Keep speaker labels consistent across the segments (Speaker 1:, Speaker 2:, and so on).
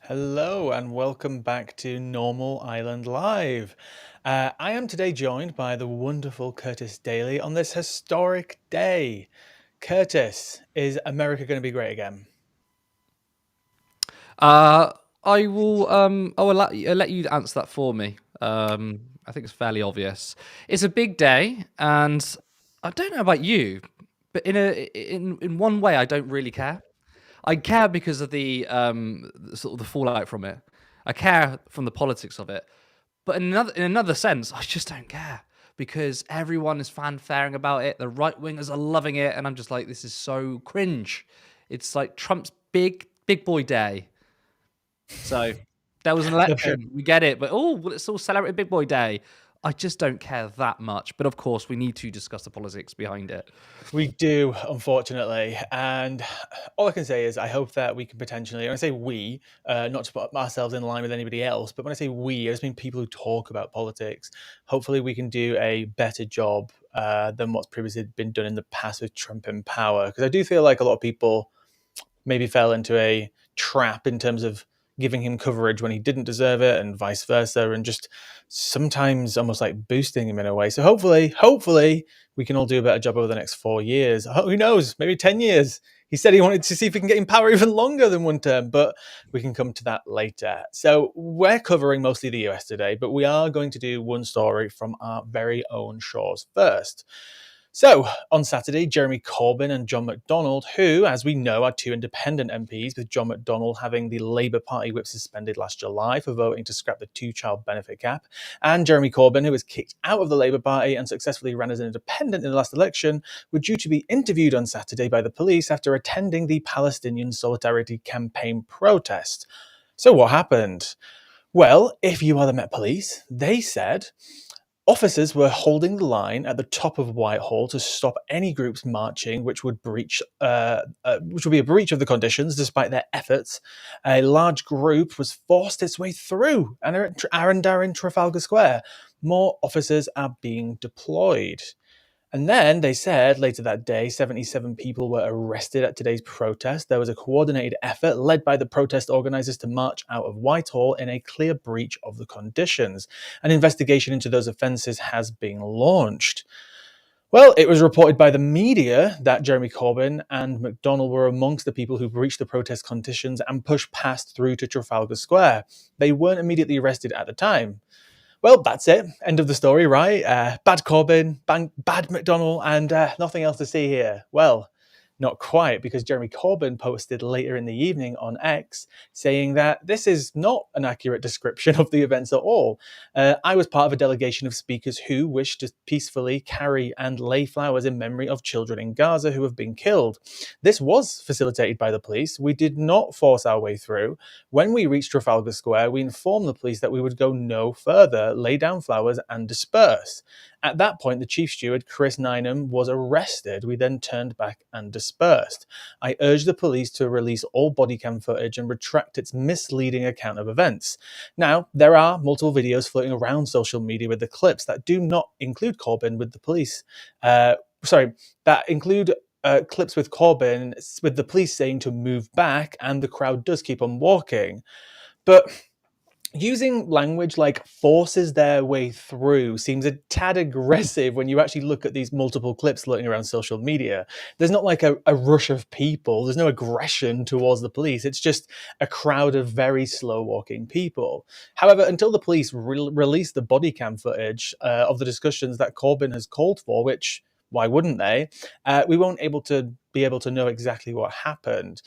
Speaker 1: Hello and welcome back to Normal Island Live. I am today joined by the wonderful Curtis Daly on this historic day. Curtis, is America going to be great again?
Speaker 2: Uh, I will. I'll let you answer that for me. I think it's fairly obvious. It's a big day, and I don't know about you, but in one way, I don't really care. I care because of the sort of the fallout from it. I care from the politics of it, but in another sense, I just don't care because everyone is fanfaring about it. The right wingers are loving it, and I'm just like, this is so cringe. It's like Trump's big boy day. So there was an
Speaker 1: The
Speaker 2: election. We get it, but well, let's all celebrate Big Boy Day. I just don't care that much. But of course, we need to discuss the politics behind it.
Speaker 1: We do, unfortunately. And all I can say is I hope that we can potentially, when I say we, not to put ourselves in line with anybody else, but when I say we, I just mean people who talk about politics. Hopefully, we can do a better job than what's previously been done in the past with Trump in power. Because I do feel like a lot of people maybe fell into a trap in terms of giving him coverage when he didn't deserve it and vice versa, and just sometimes almost like boosting him in a way. So hopefully we can all do a better job over the next 4 years. Who knows, maybe 10 years. He said he wanted to see if he can get in power even longer than one term, but we can come to that later. So we're covering mostly the US today, but we are going to do one story from our very own shores first. So, on Saturday, Jeremy Corbyn and John McDonnell, who, as we know, are two independent MPs, with John McDonnell having the Labour Party whip suspended last July for voting to scrap the two-child benefit cap, and Jeremy Corbyn, who was kicked out of the Labour Party and successfully ran as an independent in the last election, were due to be interviewed on Saturday by the police after attending the Palestinian Solidarity Campaign protest. So, what happened? Well, if you are the Met Police, they said officers were holding the line at the top of Whitehall to stop any groups marching, which would be a breach of the conditions. Despite their efforts, a large group was forced its way through and are in Trafalgar Square. More officers are being deployed. And then they said later that day, 77 people were arrested at today's protest. There was a coordinated effort led by the protest organisers to march out of Whitehall in a clear breach of the conditions. An investigation into those offences has been launched. Well, it was reported by the media that Jeremy Corbyn and McDonnell were amongst the people who breached the protest conditions and pushed past through to Trafalgar Square. They weren't immediately arrested at the time. Well, that's it. End of the story, right? Bad Corbyn, bad McDonnell, and nothing else to see here. Well, not quite, because Jeremy Corbyn posted later in the evening on X saying that this is not an accurate description of the events at all. I was part of a delegation of speakers who wished to peacefully carry and lay flowers in memory of children in Gaza who have been killed. This was facilitated by the police. We did not force our way through. When we reached Trafalgar Square, we informed the police that we would go no further, lay down flowers, and disperse. At that point, the chief steward, Chris Nynam, was arrested. We then turned back and dispersed. I urged the police to release all body cam footage and retract its misleading account of events. Now, there are multiple videos floating around social media with the clips that do not include Corbyn with the police. That include clips with Corbyn with the police saying to move back, and the crowd does keep on walking. But using language like forces their way through seems a tad aggressive when you actually look at these multiple clips floating around social media. There's not like a rush of people, there's no aggression towards the police. It's just a crowd of very slow walking people. However, until the police release the body cam footage of the discussions that Corbyn has called for, which why wouldn't they? We won't be able to know exactly what happened.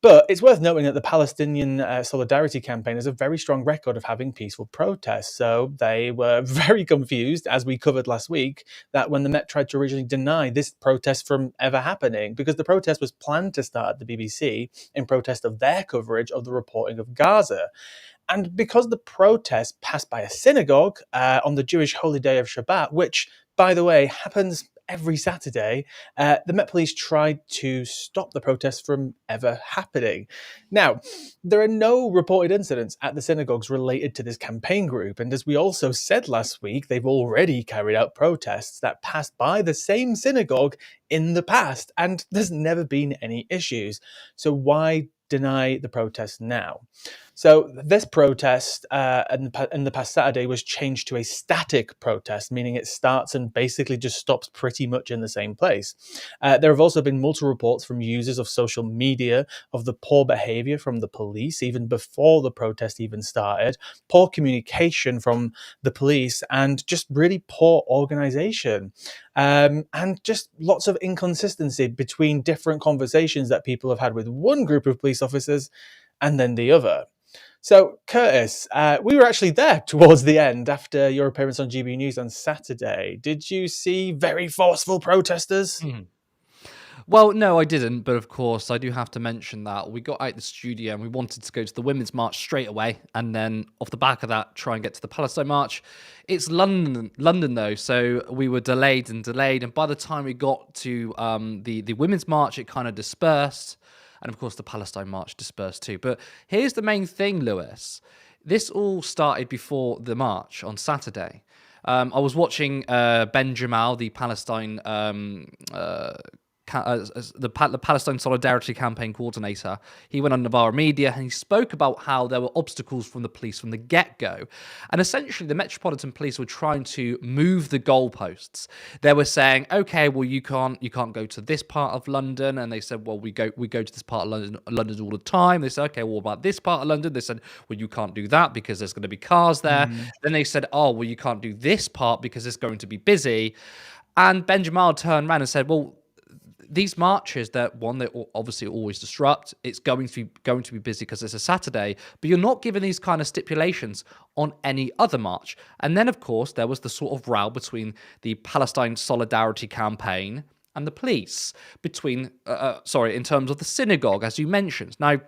Speaker 1: But it's worth noting that the Palestinian Solidarity Campaign has a very strong record of having peaceful protests. So they were very confused, as we covered last week, that when the Met tried to originally deny this protest from ever happening, because the protest was planned to start at the BBC in protest of their coverage of the reporting of Gaza. And because the protest passed by a synagogue on the Jewish holy day of Shabbat, which, by the way, happens every Saturday, the Met Police tried to stop the protest from ever happening. Now, there are no reported incidents at the synagogues related to this campaign group, and as we also said last week, they've already carried out protests that passed by the same synagogue in the past, and there's never been any issues. So why deny the protest now. So this protest in the past Saturday was changed to a static protest, meaning it starts and basically just stops pretty much in the same place. There have also been multiple reports from users of social media of the poor behavior from the police even before the protest even started, poor communication from the police, and just really poor organization. And just lots of inconsistency between different conversations that people have had with one group of police officers and then the other. So, Curtis, we were actually there towards the end after your appearance on GB News on Saturday. Did you see very forceful protesters?
Speaker 2: Mhm. Well, no, I didn't, but of course, I do have to mention that we got out the studio and we wanted to go to the Women's March straight away, and then off the back of that, try and get to the Palestine March. It's London though, so we were delayed and delayed, and by the time we got to the Women's March, it kind of dispersed, and of course, the Palestine March dispersed too. But here's the main thing, Lewis. This all started before the march on Saturday. I was watching Ben Jamal, the Palestine the Palestine Solidarity Campaign coordinator. He went on Navarra Media and he spoke about how there were obstacles from the police from the get-go. And essentially, the Metropolitan Police were trying to move the goalposts. They were saying, okay, well, you can't go to this part of London. And they said, well, we go to this part of London all the time. They said, okay, well, what about this part of London? They said, well, you can't do that because there's going to be cars there. Then they said, oh, well, you can't do this part because it's going to be busy. And Ben Jamal turned around and said, well, these marches, that one, they obviously always disrupt. It's going to be busy because it's a Saturday, but you're not given these kind of stipulations on any other march. And then, of course, there was the sort of row between the Palestine Solidarity Campaign and the police, in terms of the synagogue, as you mentioned. Now,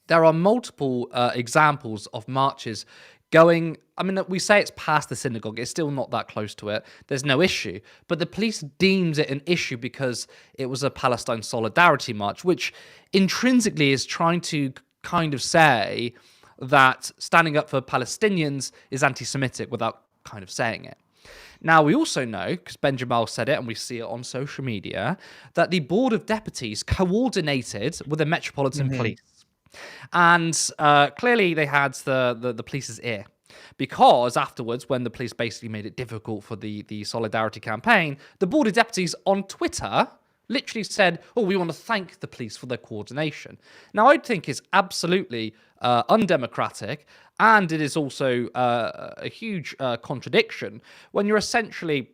Speaker 2: there are multiple examples of marches going. I mean, we say it's past the synagogue. It's still not that close to it. There's no issue. But the police deems it an issue because it was a Palestine Solidarity March, which intrinsically is trying to kind of say that standing up for Palestinians is anti-Semitic without kind of saying it. Now, we also know, because Ben Jamal said it and we see it on social media, that the Board of Deputies coordinated with the Metropolitan
Speaker 1: Mm-hmm.
Speaker 2: Police. And clearly they had the police's ear. Because afterwards, when the police basically made it difficult for the Solidarity Campaign, the Board of Deputies on Twitter literally said, oh, we want to thank the police for their coordination. Now, I think it's absolutely undemocratic, and it is also a huge contradiction when you're essentially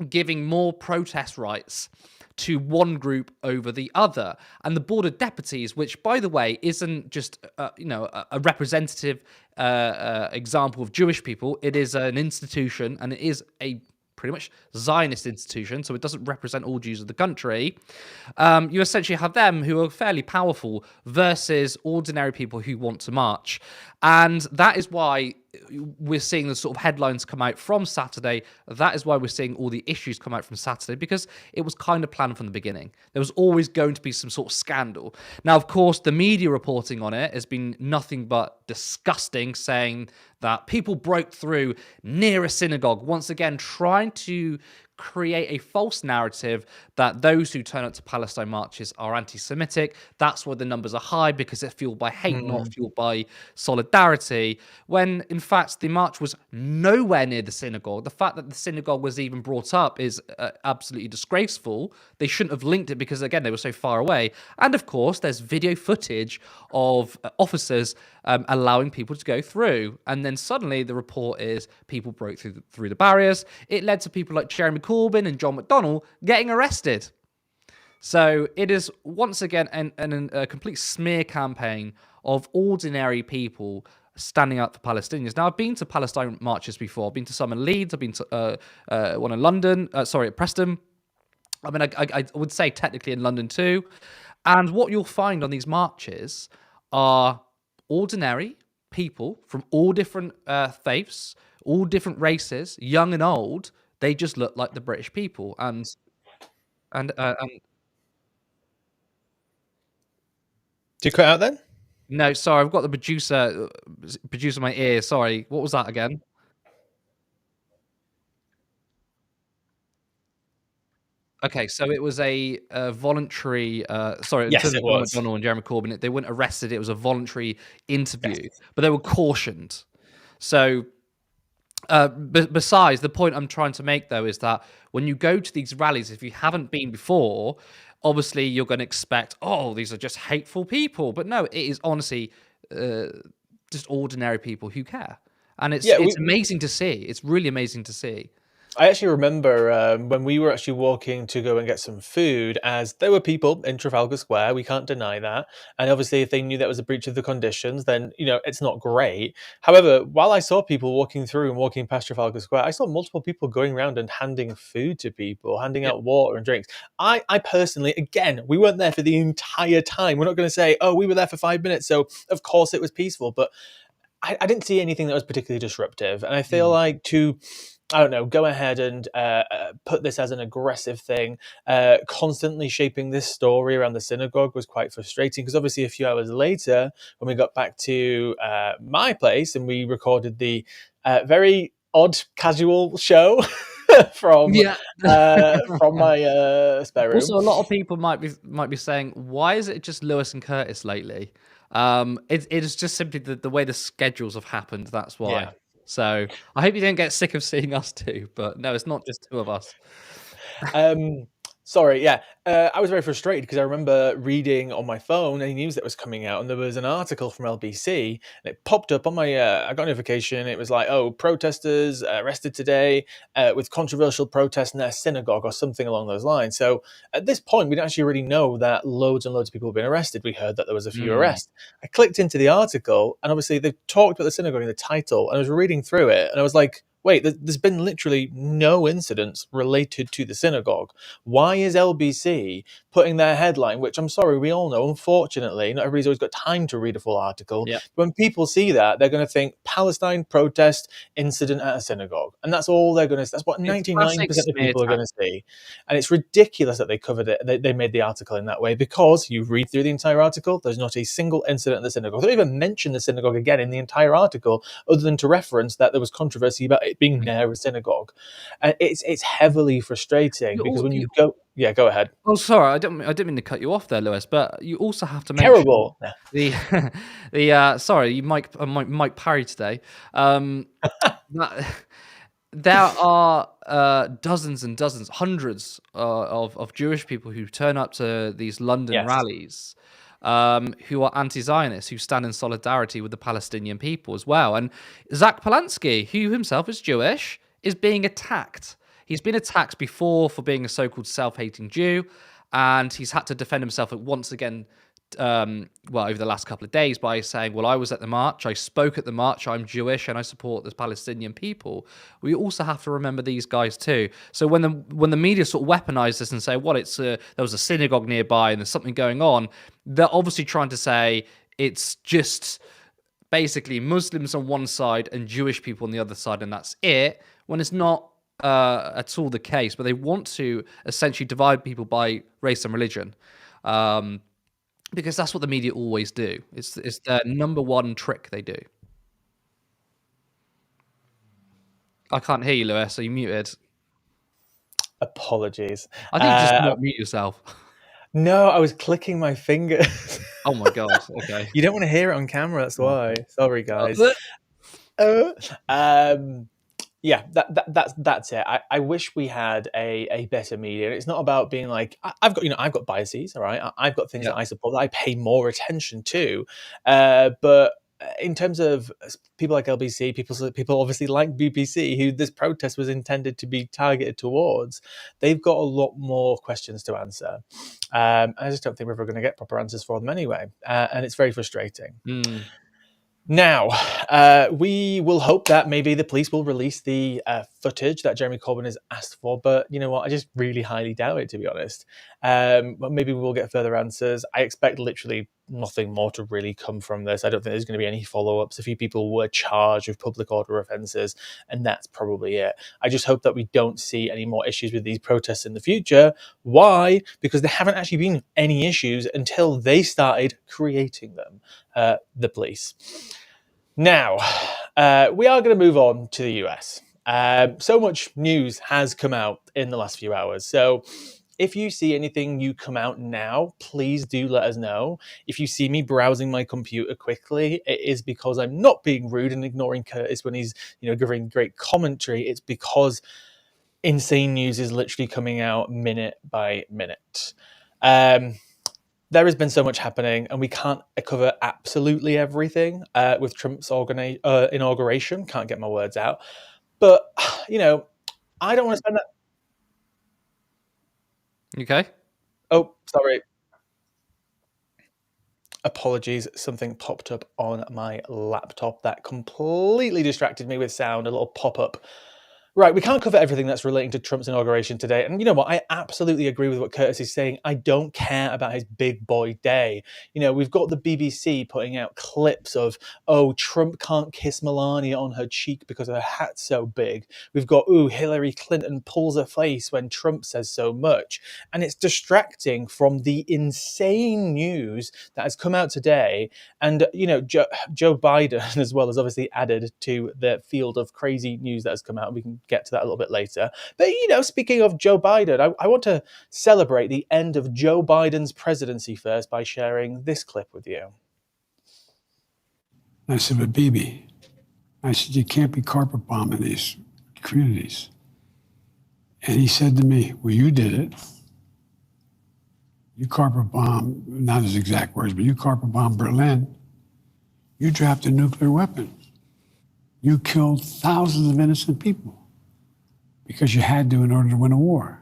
Speaker 2: giving more protest rights to one group over the other. And the Board of Deputies, which, by the way, isn't just a representative example of Jewish people. It is an institution, and it is a pretty much Zionist institution, so it doesn't represent all Jews of the country. You essentially have them who are fairly powerful versus ordinary people who want to march. And that is why we're seeing the sort of headlines come out from Saturday. That is why we're seeing all the issues come out from Saturday, because it was kind of planned from the beginning. There was always going to be some sort of scandal. Now, of course, the media reporting on it has been nothing but disgusting, saying that people broke through near a synagogue, once again trying to create a false narrative that those who turn up to Palestine marches are anti-Semitic. That's why the numbers are high, because it's fueled by hate, not fueled by solidarity, when in fact the march was nowhere near the synagogue. The fact that the synagogue was even brought up is absolutely disgraceful. They shouldn't have linked it because, again, they were so far away. And of course, there's video footage of officers allowing people to go through. And then suddenly the report is people broke through the barriers. It led to people like Jeremy Corbyn and John McDonnell getting arrested. So it is once again a complete smear campaign of ordinary people standing up for Palestinians. Now, I've been to Palestine marches before. I've been to some in Leeds. I've been to one in London. At Preston. I mean, I would say technically in London too. And what you'll find on these marches are ordinary people from all different faiths, all different races, young and old. They just look like the British people, and
Speaker 1: Did you cut out then?
Speaker 2: no, sorry, I've got the producer in my ear. Sorry, what was that again? Okay, so it was a voluntary. Sorry, in
Speaker 1: Yes,
Speaker 2: terms
Speaker 1: it
Speaker 2: of Norm
Speaker 1: was.
Speaker 2: Macdonald and Jeremy Corbyn, they weren't arrested. It was a voluntary
Speaker 1: Yes.
Speaker 2: interview, but they were cautioned. So, besides, the point I'm trying to make though is that when you go to these rallies, if you haven't been before, obviously you're going to expect, oh, these are just hateful people. But no, it is honestly uh, just ordinary people who care, and it's
Speaker 1: Yeah,
Speaker 2: it's amazing to see. It's really amazing to see.
Speaker 1: I actually remember when we were actually walking to go and get some food, as there were people in Trafalgar Square, we can't deny that. And obviously, if they knew that was a breach of the conditions, then, it's not great. However, while I saw people walking through and walking past Trafalgar Square, I saw multiple people going around and handing food to people, handing
Speaker 2: Yeah.
Speaker 1: out water and drinks. I personally, again, we weren't there for the entire time. We're not going to say, oh, we were there for 5 minutes, so of course it was peaceful. But I didn't see anything that was particularly disruptive, and I feel
Speaker 2: Mm.
Speaker 1: like I don't know, go ahead and put this as an aggressive thing. Constantly shaping this story around the synagogue was quite frustrating because obviously a few hours later, when we got back to my place and we recorded the very odd casual show from
Speaker 2: Yeah.
Speaker 1: from my spare room.
Speaker 2: Also, a lot of people might be saying, "Why is it just Lewis and Curtis lately?" It is just simply the way the schedules have happened. That's why.
Speaker 1: Yeah.
Speaker 2: So I hope you don't get sick of seeing us too. But no, it's not just two of us.
Speaker 1: Um, Sorry, yeah. I was very frustrated because I remember reading on my phone any news that was coming out, and there was an article from LBC, and it popped up on my. I got a notification. It was like, "Oh, protesters arrested today with controversial protest in their synagogue," or something along those lines. So at this point, we didn't actually really know that loads and loads of people have been arrested. We heard that there was a few
Speaker 2: Mm,
Speaker 1: arrests. I clicked into the article, and obviously they talked about the synagogue in the title, and I was reading through it, and I was like, wait, there's been literally no incidents related to the synagogue. Why is LBC putting their headline, which I'm sorry, we all know, unfortunately, not everybody's always got time to read a full article.
Speaker 2: yeah,
Speaker 1: When people see that, they're going to think Palestine protest incident at a synagogue. And that's all they're going to, that's what
Speaker 2: it's a classic
Speaker 1: 99% of
Speaker 2: smear
Speaker 1: people are going
Speaker 2: tactic.
Speaker 1: to see. And it's ridiculous that they covered it, they made the article in that way because you read through the entire article, there's not a single incident in the synagogue. They don't even mention the synagogue again in the entire article, other than to reference that there was controversy about it being near a synagogue. And it's heavily frustrating because when you
Speaker 2: You
Speaker 1: go, yeah, go ahead.
Speaker 2: Oh, sorry, I didn't mean to cut you off there, Lewis, but you also have to mention
Speaker 1: Terrible. Yeah.
Speaker 2: the sorry, you Mike Parry today. That there are dozens and dozens, hundreds of Jewish people who turn up to these London
Speaker 1: Yes.
Speaker 2: rallies, who are anti-Zionists, who stand in solidarity with the Palestinian people as well. And Zach Polanski, who himself is Jewish, is being attacked. He's been attacked before for being a so-called self-hating Jew, and he's had to defend himself once again. Well, over the last couple of days, by saying, "Well, I was at the march. I spoke at the march. I'm Jewish, and I support the Palestinian people." We also have to remember these guys too. So when the media sort of weaponize this and say, "Well, there was a synagogue nearby and there's something going on," they're obviously trying to say it's just basically Muslims on one side and Jewish people on the other side, and that's it. When it's not at all the case, but they want to essentially divide people by race and religion. Um, because that's what the media always do. It's their number one trick they do. I can't hear you, Lewis. Are you muted?
Speaker 1: Apologies.
Speaker 2: I think you just
Speaker 1: Uh,
Speaker 2: not mute yourself.
Speaker 1: no, I was clicking my fingers.
Speaker 2: Oh my god. Okay.
Speaker 1: You don't want to hear it on camera. That's
Speaker 2: Oh.
Speaker 1: why. Sorry, guys.
Speaker 2: Uh,
Speaker 1: Uh, um, yeah, that's it. I wish we had a better media. It's not about being like I've got I've got biases, all right. I've got things
Speaker 2: Yeah.
Speaker 1: that I support that I pay more attention to, but in terms of people like LBC, people obviously like BBC, who this protest was intended to be targeted towards, they've got a lot more questions to answer. I just don't think we're ever going to get proper answers for them anyway, and it's very frustrating.
Speaker 2: Mm.
Speaker 1: Now, we will hope that maybe the police will release the footage that Jeremy Corbyn has asked for, but you know what? I just really highly doubt it, to be honest. But maybe we will get further answers. I expect literally nothing more to really come from this. I don't think there's going to be any follow-ups. A few people were charged with public order offences, and that's probably it. I just hope that we don't see any more issues with these protests in the future. Why? Because there haven't actually been any issues until they started creating them, the police. Now, we are going to move on to the US. So much news has come out in the last few hours. So if you see anything new come out now, please do let us know. If you see me browsing my computer quickly, it is because I'm not being rude and ignoring Curtis when he's, giving great commentary. It's because insane news is literally coming out minute by minute. Um, there has been so much happening, and we can't cover absolutely everything with Trump's inauguration. Can't get my words out. But, you know, I don't want to spend that.
Speaker 2: Okay.
Speaker 1: Oh, sorry. Apologies. Something popped up on my laptop that completely distracted me with sound, a little pop up. Right, we can't cover everything that's relating to Trump's inauguration today. And you know what? I absolutely agree with what Curtis is saying. I don't care about his big boy day. We've got the BBC putting out clips of, oh, Trump can't kiss Melania on her cheek because her hat's so big. We've got, ooh, Hillary Clinton pulls her face when Trump says so much. And it's distracting from the insane news that has come out today. And, Joe Biden, as well, has obviously added to the field of crazy news that has come out. We can get to that a little bit later. But, speaking of Joe Biden, I want to celebrate the end of Joe Biden's presidency first by sharing this clip with you.
Speaker 3: I said, but Bibi, I said, you can't be carpet bombing these communities. And he said to me, well, you did it. You carpet bomb, not his exact words, but you carpet bomb Berlin. You dropped a nuclear weapon. You killed thousands of innocent people because you had to in order to win a war.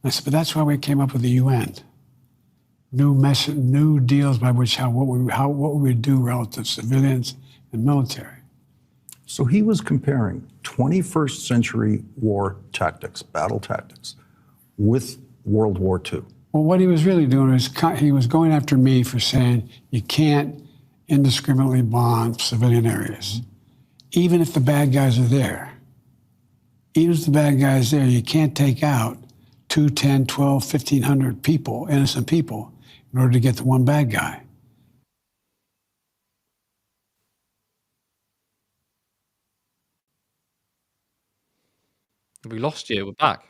Speaker 3: I said, but that's why we came up with the UN. New deals by which what we would do relative to civilians and military.
Speaker 4: So he was comparing 21st century war tactics, battle tactics, with World War II.
Speaker 3: Well, what he was really doing is he was going after me for saying you can't indiscriminately bomb civilian areas, even if the bad guys are there. Even if the bad guys there, you can't take out 2, 10, 12, 1,500 people, innocent people, in order to get the one bad guy.
Speaker 2: We lost you. We're back.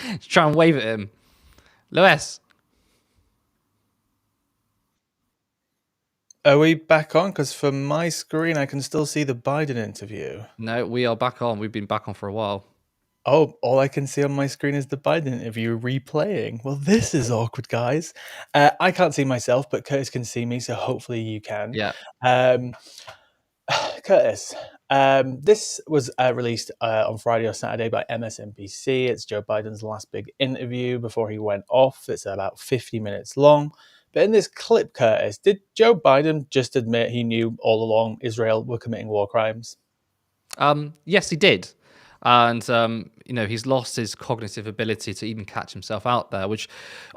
Speaker 2: Let's try and wave at him. Lewis.
Speaker 1: Are we back on? Because from my screen, I can still see the Biden interview.
Speaker 2: No, we are back on. We've been back on for a while.
Speaker 1: Oh, all I can see on my screen is the Biden interview replaying. Well, this is awkward, guys. I can't see myself, but Curtis can see me, so hopefully you can.
Speaker 2: Yeah.
Speaker 1: Curtis, this was released on Friday or Saturday by MSNBC. It's Joe Biden's last big interview before he went off. It's about 50 minutes long. But in this clip, Curtis, did Joe Biden just admit he knew all along Israel were committing war crimes?
Speaker 2: Yes, he did. And, he's lost his cognitive ability to even catch himself out there, which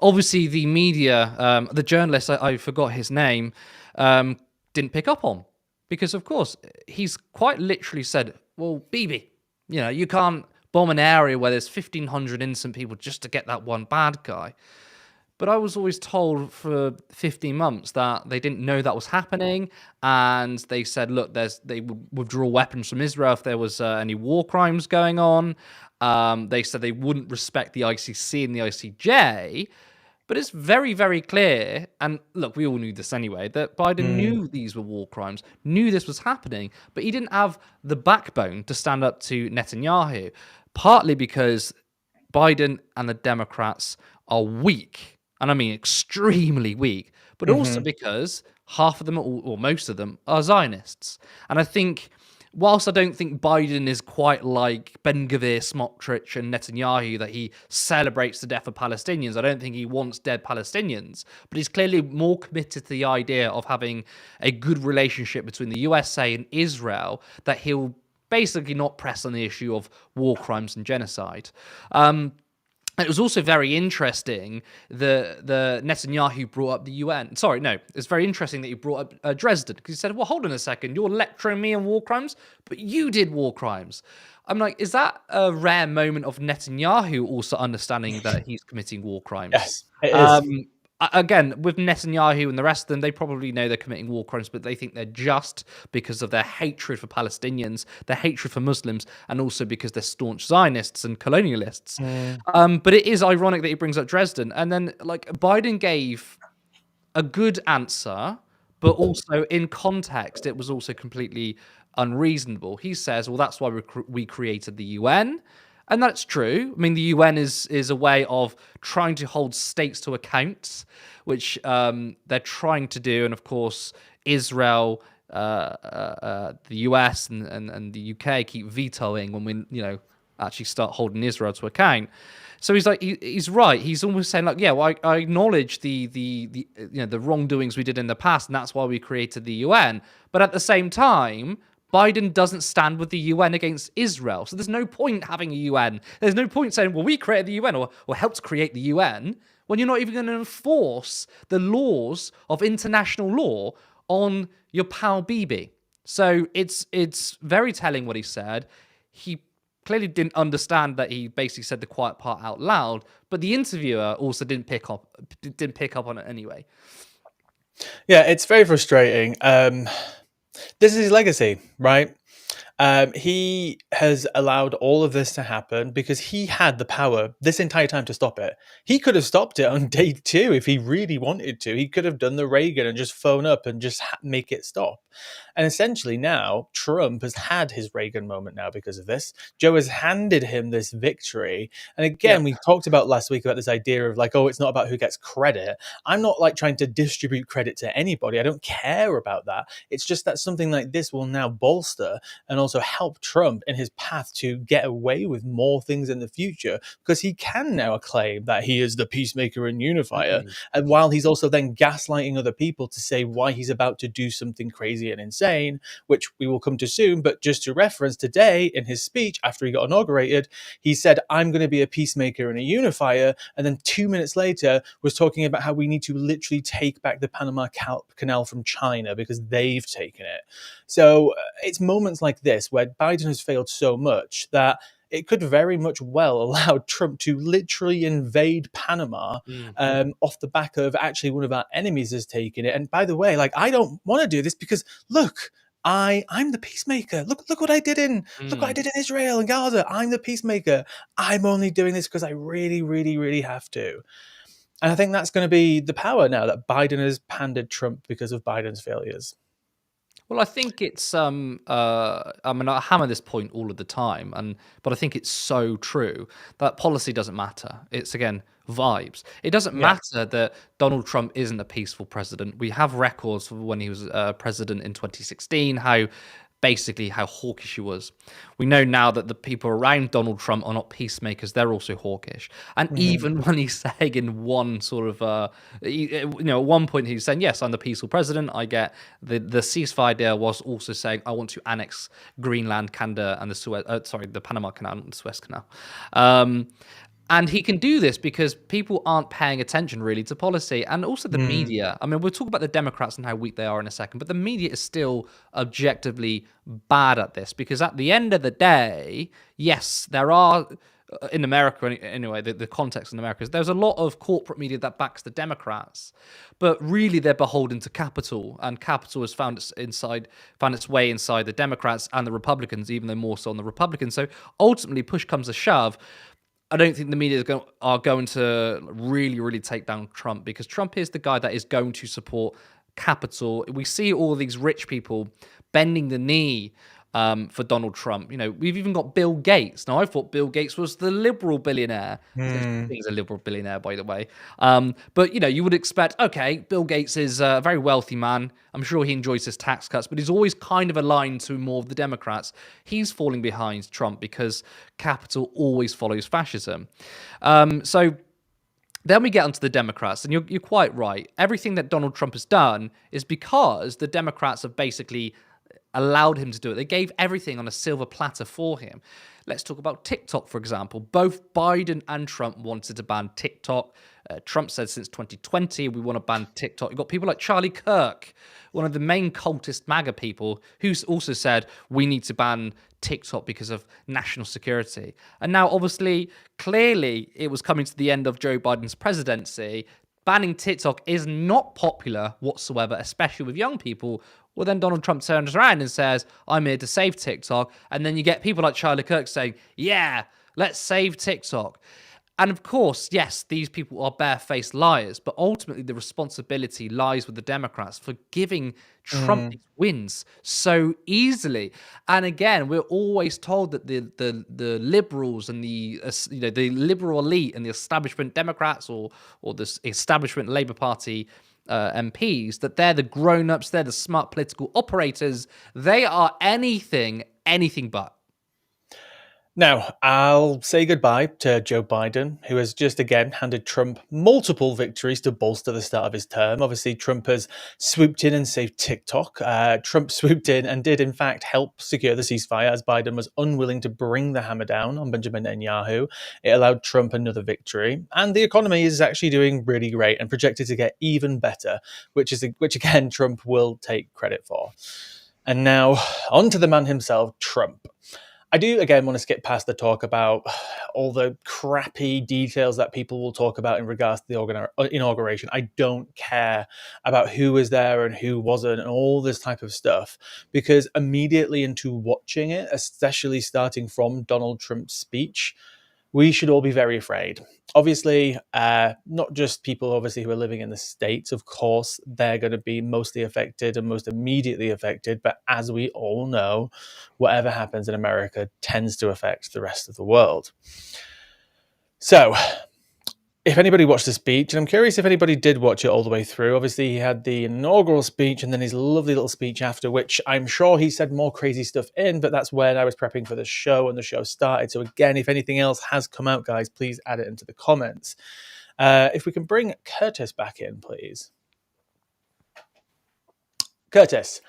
Speaker 2: obviously the media, the journalist, I forgot his name, didn't pick up on. Because, of course, he's quite literally said, well, Bibi, you can't bomb an area where there's 1,500 innocent people just to get that one bad guy. But I was always told for 15 months that they didn't know that was happening, and they said, look, they would withdraw weapons from Israel if there was any war crimes going on. They said they wouldn't respect the ICC and the ICJ. But it's very, very clear, and look, we all knew this anyway, that Biden knew these were war crimes, knew this was happening, but he didn't have the backbone to stand up to Netanyahu, partly because Biden and the Democrats are weak, and I mean extremely weak, but also because half of them, or most of them, are Zionists. And I think, whilst I don't think Biden is quite like Ben-Gvir, Smotrich, and Netanyahu, that he celebrates the death of Palestinians, I don't think he wants dead Palestinians, but he's clearly more committed to the idea of having a good relationship between the USA and Israel, that he'll basically not press on the issue of war crimes and genocide. It was also very interesting the Netanyahu brought up the UN. Sorry, no, it's very interesting that he brought up Dresden, because he said, well, hold on a second, you're lecturing me on war crimes, but you did war crimes. I'm like, is that a rare moment of Netanyahu also understanding that he's committing war crimes?
Speaker 1: Yes, it is.
Speaker 2: again, with Netanyahu and the rest of them, they probably know they're committing war crimes, but they think they're just because of their hatred for Palestinians, their hatred for Muslims, and also because they're staunch Zionists and colonialists. But it is ironic that he brings up Dresden. And then, like, Biden gave a good answer, but also in context, it was also completely unreasonable. He says, well, that's why we created the UN. And that's true. I mean, the UN is a way of trying to hold states to account, which they're trying to do. And of course, Israel, the US, and the UK keep vetoing when we, actually start holding Israel to account. So he's like, he's right. He's almost saying like, yeah, well, I acknowledge the wrongdoings we did in the past, and that's why we created the UN. But at the same time, Biden doesn't stand with the UN against Israel. So there's no point having a UN. There's no point saying, well, we created the UN or helped create the UN when you're not even going to enforce the laws of international law on your pal Bibi. So it's very telling what he said. He clearly didn't understand that he basically said the quiet part out loud, but the interviewer also didn't pick up on it anyway.
Speaker 1: Yeah, it's very frustrating. This is his legacy, right? He has allowed all of this to happen because he had the power this entire time to stop it. He could have stopped it on day 2 if he really wanted to. He could have done the Reagan and just phone up and just make it stop. And essentially now Trump has had his Reagan moment now because of this. Joe has handed him this victory. And again, we talked about last week about this idea of like, oh, it's not about who gets credit. I'm not like trying to distribute credit to anybody. I don't care about that. It's just that something like this will now bolster and also help Trump in his path to get away with more things in the future, because he can now claim that he is the peacemaker and unifier. And while he's also then gaslighting other people to say why he's about to do something crazy and insane, which we will come to soon. But just to reference, today in his speech after he got inaugurated, he said, I'm going to be a peacemaker and a unifier. And then 2 minutes later was talking about how we need to literally take back the Panama Canal from China because they've taken it. So it's moments like this where Biden has failed so much that it could very much well allow Trump to literally invade Panama off the back of actually one of our enemies has taken it. And by the way, like, I don't want to do this because look, I'm the peacemaker. Look what I did look what I did in Israel and Gaza. I'm the peacemaker. I'm only doing this because I really, really, really have to. And I think that's going to be the power now that Biden has pandered Trump because of Biden's failures.
Speaker 2: Well, I think it's I mean, I hammer this point all of the time, but I think it's so true that policy doesn't matter. It's again vibes. It doesn't matter that Donald Trump isn't a peaceful president. We have records for when he was president in 2016, how hawkish he was. We know now that the people around Donald Trump are not peacemakers; they're also hawkish. And even when he's saying in one sort of, at one point he's saying, "Yes, I'm the peaceful president. I get the ceasefire deal." Was also saying, "I want to annex Greenland, Canada, and the Panama Canal, and the Suez Canal." And he can do this because people aren't paying attention really to policy, and also the media. I mean, we'll talk about the Democrats and how weak they are in a second, but the media is still objectively bad at this because at the end of the day, yes, there are, in America anyway, the context in America is there's a lot of corporate media that backs the Democrats, but really they're beholden to capital, and capital has found its way inside the Democrats and the Republicans, even though more so on the Republicans. So ultimately, push comes to shove, I don't think the media are going to really, really take down Trump, because Trump is the guy that is going to support capital. We see all these rich people bending the knee for Donald Trump. We've even got Bill Gates. Now, I thought Bill Gates was the liberal billionaire. He's a liberal billionaire, by the way. But, you would expect, okay, Bill Gates is a very wealthy man. I'm sure he enjoys his tax cuts, but he's always kind of aligned to more of the Democrats. He's falling behind Trump because capital always follows fascism. So then we get onto the Democrats, and you're quite right. Everything that Donald Trump has done is because the Democrats have basically allowed him to do it. They gave everything on a silver platter for him. Let's talk about TikTok, for example. Both Biden and Trump wanted to ban TikTok. Trump said since 2020, we want to ban TikTok. You've got people like Charlie Kirk, one of the main cultist MAGA people, who's also said we need to ban TikTok because of national security. And now, obviously, clearly, it was coming to the end of Joe Biden's presidency. banning TikTok is not popular whatsoever, especially with young people. Well, then Donald Trump turns around and says, I'm here to save TikTok. And then you get people like Charlie Kirk saying, yeah, let's save TikTok. And of course, yes, these people are barefaced liars, but ultimately the responsibility lies with the Democrats for giving Trump these wins so easily. And again, we're always told that the liberals and the liberal elite and the establishment Democrats or the establishment Labour Party MPs, that they're the grown-ups, they're the smart political operators. They are anything but.
Speaker 1: Now, I'll say goodbye to Joe Biden, who has just again handed Trump multiple victories to bolster the start of his term. Obviously, Trump has swooped in and saved TikTok. Trump swooped in and did, in fact, help secure the ceasefire as Biden was unwilling to bring the hammer down on Benjamin Netanyahu. It allowed Trump another victory. And the economy is actually doing really great and projected to get even better, which again, Trump will take credit for. And now, on to the man himself, Trump. I do, again, want to skip past the talk about all the crappy details that people will talk about in regards to the inauguration. I don't care about who was there and who wasn't and all this type of stuff, because immediately into watching it, especially starting from Donald Trump's speech, we should all be very afraid. Obviously, not just people obviously who are living in the States, of course, they're going to be mostly affected and most immediately affected. But as we all know, whatever happens in America tends to affect the rest of the world. So, if anybody watched the speech, and I'm curious if anybody did watch it all the way through, obviously he had the inaugural speech and then his lovely little speech after, which I'm sure he said more crazy stuff in, but that's when I was prepping for the show and the show started. So again, if anything else has come out, guys, please add it into the comments. If we can bring Curtis back in, please. Curtis.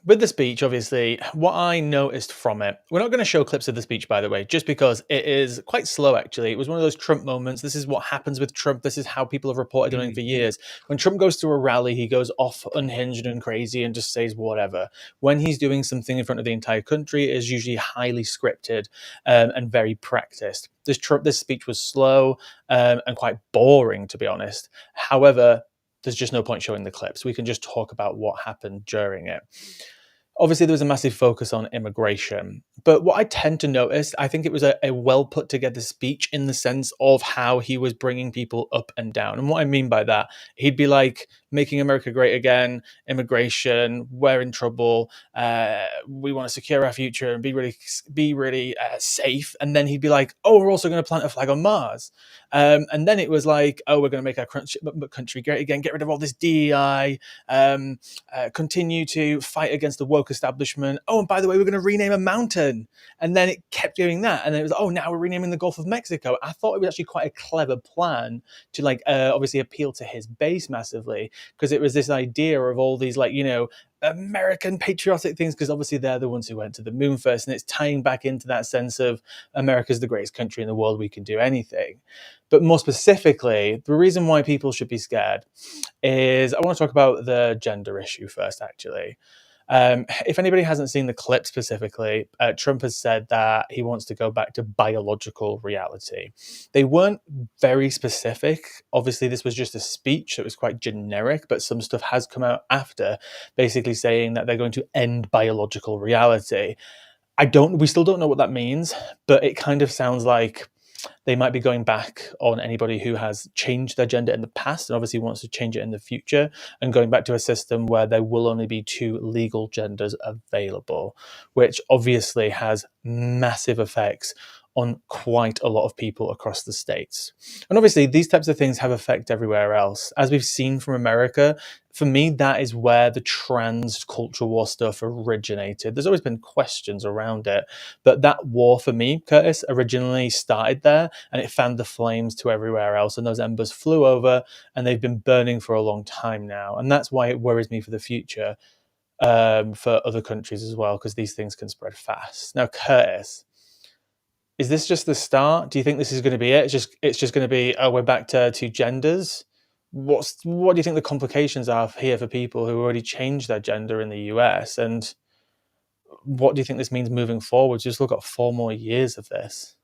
Speaker 1: With the speech, obviously, what I noticed from it, we're not going to show clips of the speech, by the way, just because it is quite slow, actually. It was one of those Trump moments. This is what happens with Trump. This is how people have reported on him for years. When Trump goes to a rally, he goes off unhinged and crazy and just says whatever. When he's doing something in front of the entire country, it is usually highly scripted and very practiced. This speech was slow and quite boring, to be honest. However, there's just no point showing the clips. We can just talk about what happened during it. Obviously, there was a massive focus on immigration. But what I tend to notice, I think it was a well put together speech in the sense of how he was bringing people up and down. And what I mean by that, he'd be like, making America great again, immigration, we're in trouble, we want to secure our future and be really safe. And then he'd be like, oh, we're also going to plant a flag on Mars. And then it was like, oh, we're going to make our country great again, get rid of all this DEI, continue to fight against the woke establishment. Oh, and by the way, we're going to rename a mountain. And then it kept doing that. And then it was, oh, now we're renaming the Gulf of Mexico. I thought it was actually quite a clever plan to obviously appeal to his base massively, because it was this idea of all these American patriotic things, because obviously they're the ones who went to the moon first, and it's tying back into that sense of America's the greatest country in the world, we can do anything. But more specifically, the reason why people should be scared is I want to talk about the gender issue first, actually. If anybody hasn't seen the clip specifically, Trump has said that he wants to go back to biological reality. They weren't very specific. Obviously, this was just a speech. So it was quite generic, but some stuff has come out after basically saying that they're going to end biological reality. We still don't know what that means, but it kind of sounds like they might be going back on anybody who has changed their gender in the past and obviously wants to change it in the future, and going back to a system where there will only be two legal genders available, which obviously has massive effects on quite a lot of people across the states. And obviously these types of things have effect everywhere else. As we've seen from America, for me, that is where the trans culture war stuff originated. There's always been questions around it, but that war for me, Curtis, originally started there, and it fanned the flames to everywhere else, and those embers flew over, and they've been burning for a long time now. And that's why it worries me for the future, for other countries as well, because these things can spread fast. Now, Curtis, is this just the start? Do you think this is going to be it? It's just going to be, oh, we're back to two genders? What do you think the complications are here for people who already changed their gender in the US? And what do you think this means moving forward? Just look at 4 more years of this.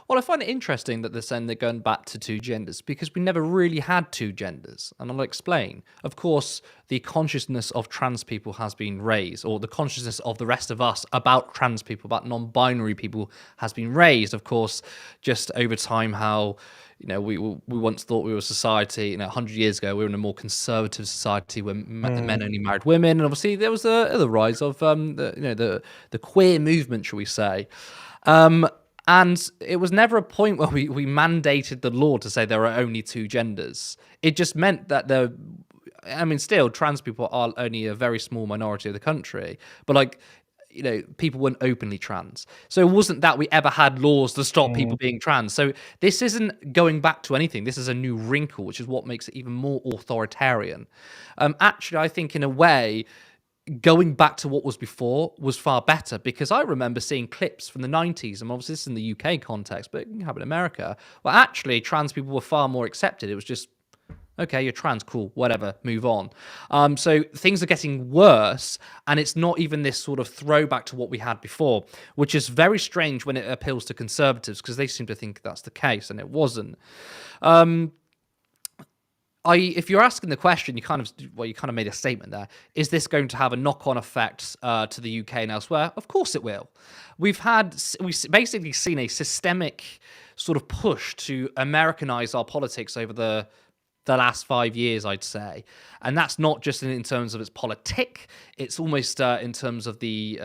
Speaker 2: Well, I find it interesting that they're saying they're going back to two genders because we never really had two genders. And I'll explain. Of course, the consciousness of trans people has been raised, or the consciousness of the rest of us about trans people, about non-binary people has been raised. Of course, just over time, how we once thought we were a society, 100 years ago, we were in a more conservative society where men only married women. And obviously there was the rise of the queer movement, shall we say. And it was never a point where we mandated the law to say there are only two genders. It just meant that still trans people are only a very small minority of the country, but people weren't openly trans. So it wasn't that we ever had laws to stop people being trans. So this isn't going back to anything. This is a new wrinkle, which is what makes it even more authoritarian. Actually, I think in a way, going back to what was before was far better, because I remember seeing clips from the 90s, and obviously this is in the UK context, but you can have it in America, where actually trans people were far more accepted. It was just, okay, you're trans, cool, whatever, move on. So things are getting worse, and it's not even this sort of throwback to what we had before, which is very strange when it appeals to conservatives, because they seem to think that's the case, and it wasn't. If you're asking the question, you kind of made a statement there. Is this going to have a knock-on effect to the UK and elsewhere? Of course it will. We've basically seen a systemic sort of push to Americanize our politics over the last 5 years, I'd say. And that's not just in terms of its politic, it's almost in terms of the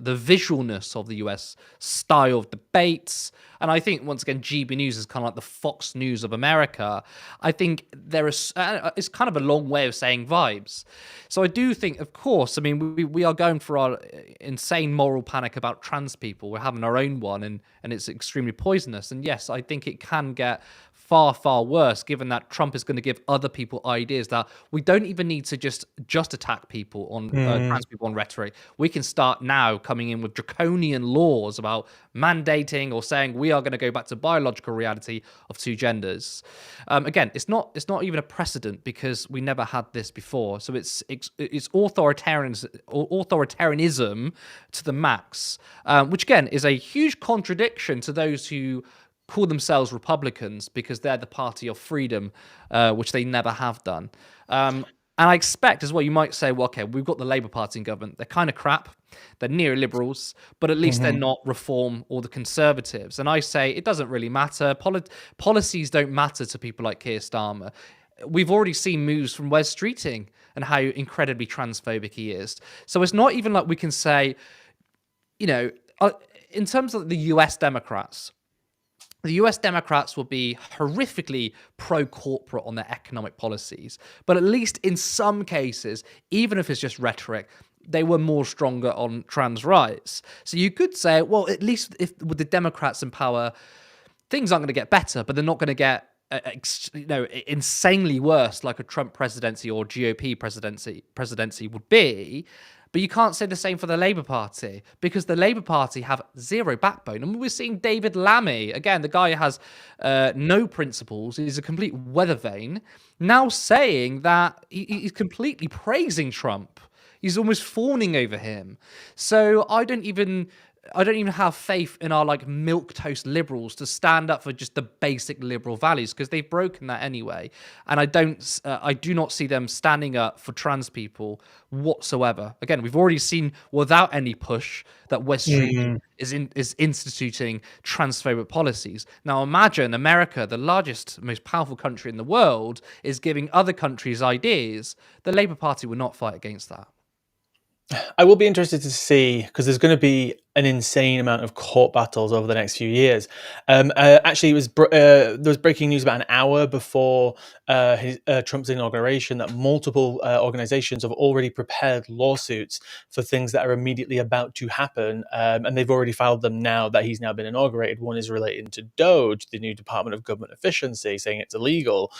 Speaker 2: visualness of the US style of debates. And I think, once again, GB News is kind of like the Fox News of America. I think there is, it's kind of a long way of saying vibes. So I do think, of course, we are going for our insane moral panic about trans people. We're having our own one, and it's extremely poisonous. And yes, I think it can get far, far worse, given that Trump is going to give other people ideas that we don't even need to just attack people on trans people on rhetoric. We can start now coming in with draconian laws about mandating or saying we are going to go back to biological reality of two genders. Again, it's not even a precedent, because we never had this before. So it's authoritarianism to the max, which again is a huge contradiction to those who call themselves Republicans, because they're the party of freedom, which they never have done. And I expect as well, you might say, well, okay, we've got the Labour Party in government. They're kind of crap. They're neoliberals, but at least they're not Reform or the Conservatives. And I say it doesn't really matter. Policies don't matter to people like Keir Starmer. We've already seen moves from Wes Streeting and how incredibly transphobic he is. So it's not even like we can say, in terms of the US Democrats, the US Democrats will be horrifically pro-corporate on their economic policies. But at least in some cases, even if it's just rhetoric, they were more stronger on trans rights. So you could say, well, at least with the Democrats in power, things aren't going to get better, but they're not going to get insanely worse like a Trump presidency or GOP presidency would be. But you can't say the same for the Labour Party, because the Labour Party have zero backbone. And we're seeing David Lammy, again, the guy who has no principles, he's a complete weather vane, now saying that he's completely praising Trump. He's almost fawning over him. So I don't even have faith in our milquetoast liberals to stand up for just the basic liberal values, because they've broken that anyway. And I do not see them standing up for trans people whatsoever. Again, we've already seen, without any push, that West Street is instituting transphobic policies. Now imagine America, the largest, most powerful country in the world, is giving other countries ideas. The Labour Party will not fight against that.
Speaker 1: I will be interested to see, because there's going to be an insane amount of court battles over the next few years. Actually, there was breaking news about an hour before Trump's inauguration that multiple organizations have already prepared lawsuits for things that are immediately about to happen, and they've already filed them now that he's now been inaugurated. One is relating to DOGE, the new Department of Government Efficiency, saying it's illegal.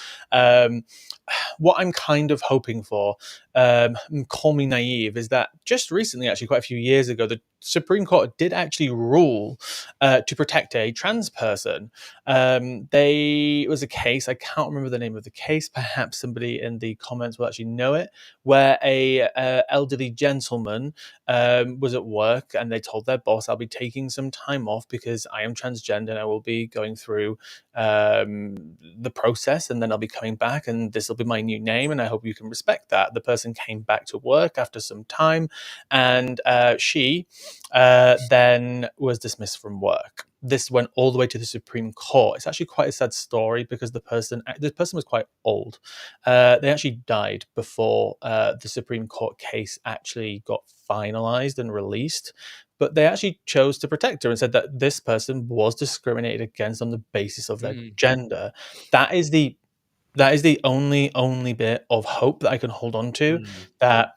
Speaker 1: What I'm kind of hoping for, call me naive, is that just recently, actually quite a few years ago, the Supreme Court did actually rule to protect a trans person. It was a case, I can't remember the name of the case, perhaps somebody in the comments will actually know it, where a elderly gentleman was at work and they told their boss, I'll be taking some time off because I am transgender and I will be going through the process, and then I'll be coming back and this will be my new name and I hope you can respect that. The person came back to work after some time, and she then was dismissed from work. This went all the way to the Supreme Court. It's actually quite a sad story because the person was quite old. They actually died before the Supreme Court case actually got finalized and released. But they actually chose to protect her and said that this person was discriminated against on the basis of their gender. That is the only bit of hope that I can hold on to, that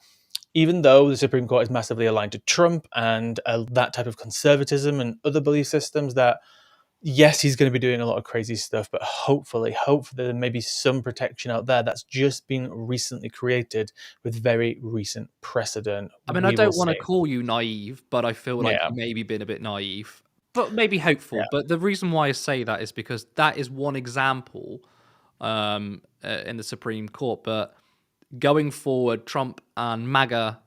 Speaker 1: even though the Supreme Court is massively aligned to Trump and that type of conservatism and other belief systems, that yes, he's going to be doing a lot of crazy stuff, but hopefully there may be some protection out there that's just been recently created with very recent precedent.
Speaker 2: I mean, I
Speaker 1: We will
Speaker 2: don't want to
Speaker 1: see.
Speaker 2: call you naive, but I feel like
Speaker 1: Yeah,
Speaker 2: you maybe been a bit naive, but maybe hopeful.
Speaker 1: yeah.
Speaker 2: But the reason why I say that is because that is one example in the Supreme Court. But going forward, Trump and MAGA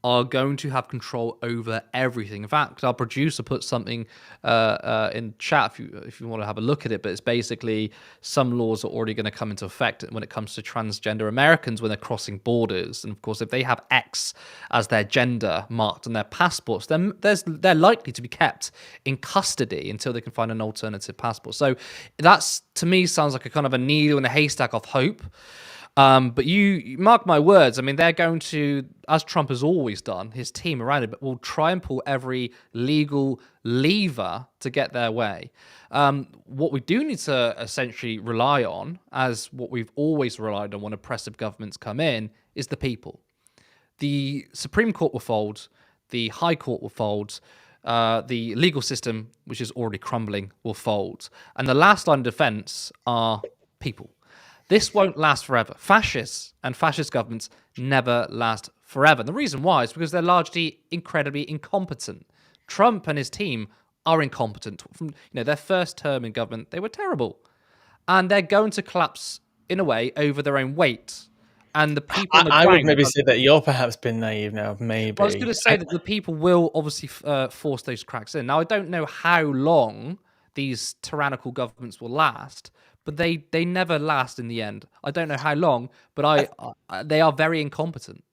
Speaker 2: are going to have control over everything. In fact, our producer put something in chat if you want to have a look at it. But it's basically some laws are already going to come into effect when it comes to transgender Americans when they're crossing borders. And of course, if they have X as their gender marked on their passports, then they're likely to be kept in custody until they can find an alternative passport. So that's, to me, sounds like a kind of a needle in a haystack of hope. But you mark my words, I mean, they're going to, as Trump has always done, his team around it, but will try and pull every legal lever to get their way. What we do need to essentially rely on, as what we've always relied on when oppressive governments come in, is the people. The Supreme Court will fold, the High Court will fold, the legal system, which is already crumbling, will fold. And the last line of defense are people. This won't last forever. Fascists and fascist governments never last forever. And the reason why is because they're largely incredibly incompetent. Trump and his team are incompetent. From their first term in government, they were terrible. And they're going to collapse in a way over their own weight. And the people on the
Speaker 1: I would
Speaker 2: ground.
Speaker 1: maybe say that you're perhaps been naive now. Maybe.
Speaker 2: I was going to say that the people will obviously force those cracks in. Now, I don't know how long these tyrannical governments will last, but they never last in the end. I don't know how long, but they are very incompetent.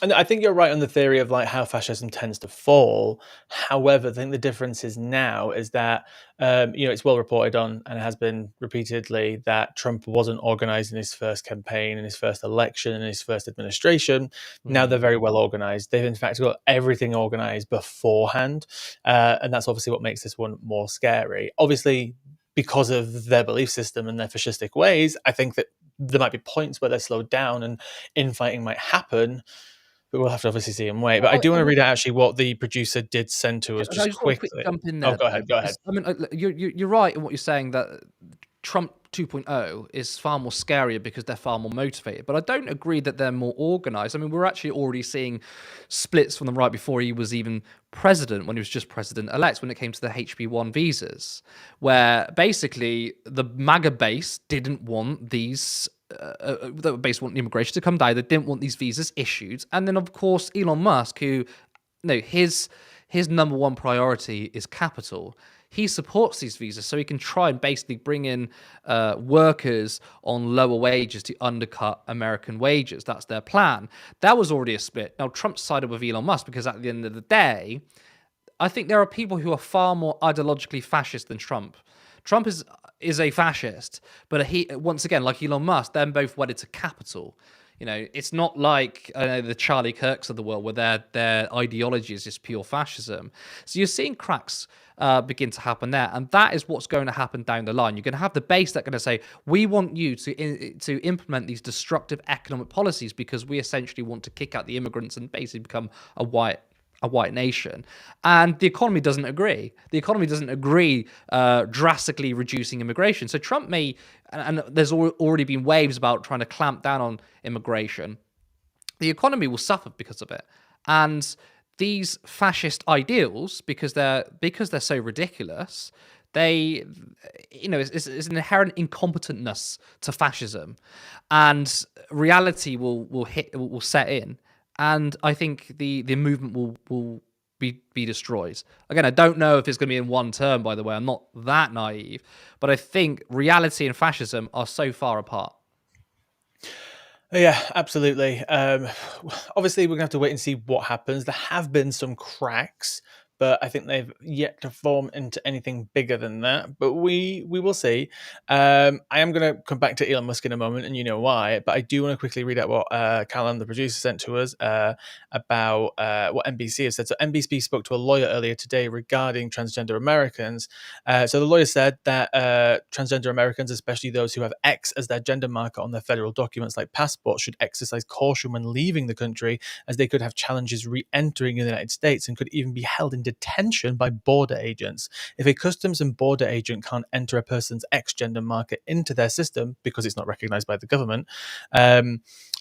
Speaker 1: And I think you're right on the theory of like how fascism tends to fall. However, I think the difference is now is that it's well reported on, and it has been repeatedly, that Trump wasn't organized in his first campaign, in his first election, in his first administration. Now they're very well organized. They've in fact got everything organized beforehand, and that's obviously what makes this one more scary. Obviously, because of their belief system and their fascistic ways, I think that there might be points where they're slowed down and infighting might happen. But we'll have to obviously see and wait. But I do want to read out actually what the producer did send to us
Speaker 2: I
Speaker 1: just
Speaker 2: just want to quick
Speaker 1: quickly.
Speaker 2: jump in
Speaker 1: Oh,
Speaker 2: there.
Speaker 1: go ahead. Go ahead.
Speaker 2: I mean, you're right in what you're saying that Trump 2.0 is far more scarier because they're far more motivated. But I don't agree that they're more organized. I mean, we're actually already seeing splits from the right before he was even president, when he was just president-elect, when it came to the HB1 visas, where basically the MAGA base didn't want these that were based on immigration to come down. They didn't want these visas issued. And then, of course, Elon Musk, who, his number one priority is capital. He supports these visas so he can try and basically bring in workers on lower wages to undercut American wages. That's their plan. That was already a split. Now, Trump sided with Elon Musk because at the end of the day, I think there are people who are far more ideologically fascist than Trump. Trump is a fascist, but he, once again, like Elon Musk, they're both wedded to capital. It's not like the Charlie Kirks of the world where their ideology is just pure fascism. So you're seeing cracks begin to happen there, and that is what's going to happen down the line. You're going to have the base that's going to say, we want you to implement these destructive economic policies because we essentially want to kick out the immigrants and basically become a white nation. And the economy doesn't agree. The economy doesn't agree drastically reducing immigration. So Trump may, and there's already been waves about trying to clamp down on immigration. the economy will suffer because of it. And these fascist ideals, because they're so ridiculous, they, it's an inherent incompetentness to fascism, and reality will set in, and I think the movement will be destroyed. Again, I don't know if it's going to be in one term. By the way, I'm not that naive, but I think reality and fascism are so far apart.
Speaker 1: Yeah, absolutely. Obviously, we're gonna have to wait and see what happens. There have been some cracks, but I think they've yet to form into anything bigger than that. But we will see. I am gonna come back to Elon Musk in a moment, and you know why. But I do want to quickly read out what Callum, the producer, sent to us about what NBC has said. So NBC spoke to a lawyer earlier today regarding transgender Americans. So the lawyer said that transgender Americans, especially those who have X as their gender marker on their federal documents like passports, should exercise caution when leaving the country, as they could have challenges re-entering the United States and could even be held in detention by border agents. If a customs and border agent can't enter a person's X gender marker into their system because it's not recognized by the government,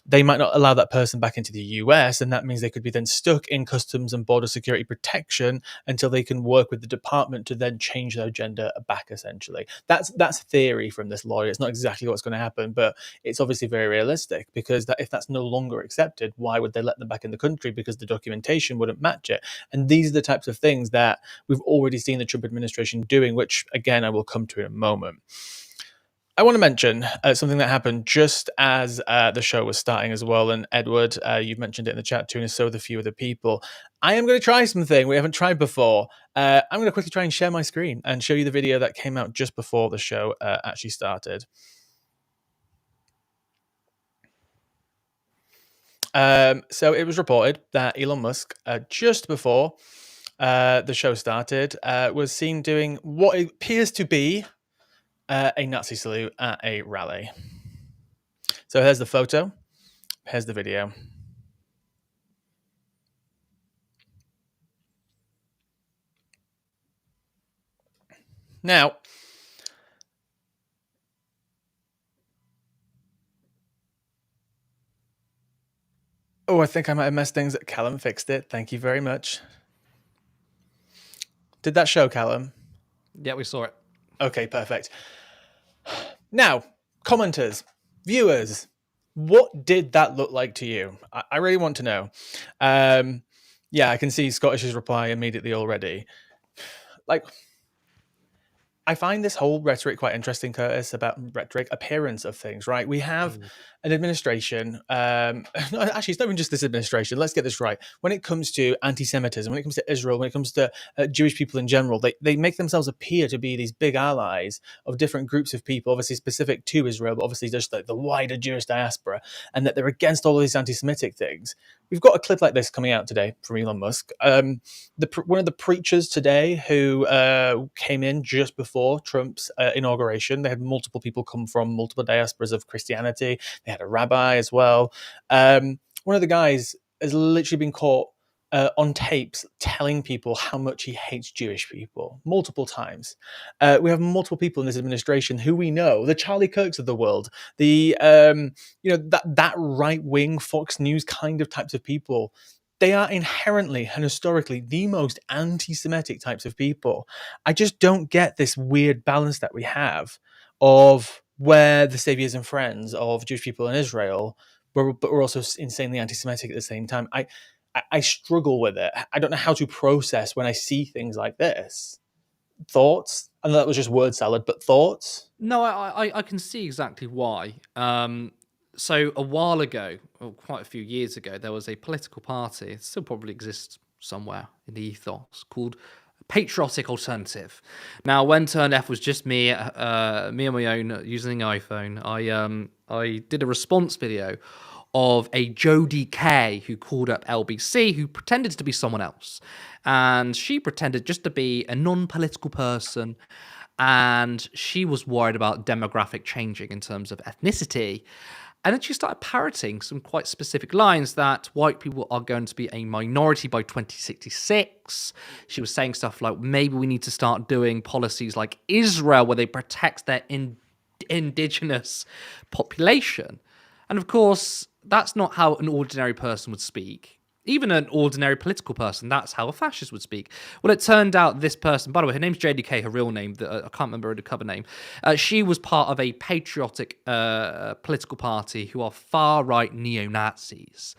Speaker 1: they might not allow that person back into the US, and that means they could be then stuck in customs and border security protection until they can work with the department to then change their gender back. Essentially, that's theory from this lawyer. It's not exactly what's going to happen, but it's obviously very realistic, because if that's no longer accepted, why would they let them back in the country? Because the documentation wouldn't match it. And these are the types of things that we've already seen the Trump administration doing, which again I will come to in a moment. I want to mention something that happened just as the show was starting as well. And Edward, you've mentioned it in the chat too, and so have a few other people. I am going to try something we haven't tried before. I'm going to quickly try and share my screen and show you the video that came out just before the show actually started. So it was reported that Elon Musk, just before the show started, was seen doing what appears to be a Nazi salute at a rally. So here's the photo. Here's the video. Now, I think I might have messed things up. Callum fixed it. Thank you very much. Did that show, Callum?
Speaker 2: Yeah, we saw it.
Speaker 1: Okay, perfect. Now, commenters, viewers, what did that look like to you? I really want to know. Yeah, I can see Scottish's reply immediately already. Like, I find this whole rhetoric quite interesting, Curtis, about rhetoric, appearance of things, right? We have an administration. No, actually, it's not even just this administration. Let's get this right. When it comes to anti-Semitism, when it comes to Israel, when it comes to Jewish people in general, they make themselves appear to be these big allies of different groups of people, obviously specific to Israel, but obviously just like the wider Jewish diaspora, and that they're against all of these anti-Semitic things. We've got a clip like this coming out today from Elon Musk. One of the preachers today who came in just before Trump's inauguration, they had multiple people come from multiple diasporas of Christianity. They had a rabbi as well. One of the guys has literally been caught on tapes telling people how much he hates Jewish people multiple times. We have multiple people in this administration who we know, the Charlie Kirks of the world, the that right wing Fox News kind of types of people. They are inherently and historically the most anti-Semitic types of people. I just don't get this weird balance that we have of where the saviors and friends of Jewish people in Israel, but we're also insanely anti-Semitic at the same time. I struggle with it. I don't know how to process when I see things like this. Thoughts? I know that was just word salad, but thoughts?
Speaker 2: No, I can see exactly why. So a while ago, or quite a few years ago, there was a political party, it still probably exists somewhere in the ethos, called Patriotic Alternative. Now, when Turn F was just me on my own using an iPhone, I did a response video of a Joe Decay who called up LBC, who pretended to be someone else. And she pretended just to be a non-political person, and she was worried about demographic changing in terms of ethnicity. And then she started parroting some quite specific lines that white people are going to be a minority by 2066. She was saying stuff like, maybe we need to start doing policies like Israel where they protect their indigenous population. And of course, that's not how an ordinary person would speak. Even an ordinary political person, that's how a fascist would speak. Well, it turned out this person, by the way, her name's JDK, her real name, I can't remember her cover name. She was part of a patriotic political party who are far-right neo-Nazis.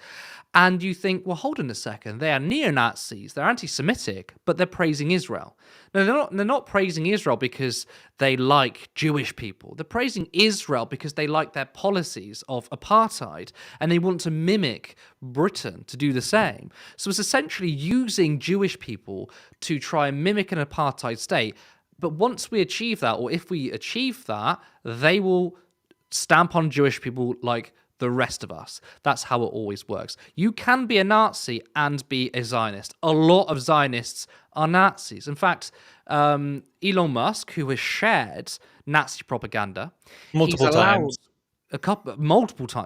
Speaker 2: And you think, well, hold on a second, they are neo-Nazis, they're anti-Semitic, but they're praising Israel. No, they're not praising Israel because they like Jewish people. They're praising Israel because they like their policies of apartheid and they want to mimic Britain to do the same. So it's essentially using Jewish people to try and mimic an apartheid state. But once we achieve that, or if we achieve that, they will stamp on Jewish people like the rest of us. That's how it always works. You can be a Nazi and be a Zionist. A lot of Zionists are Nazis. In fact, Elon Musk, who has shared Nazi propaganda, he's
Speaker 1: Multiple
Speaker 2: allowed
Speaker 1: times.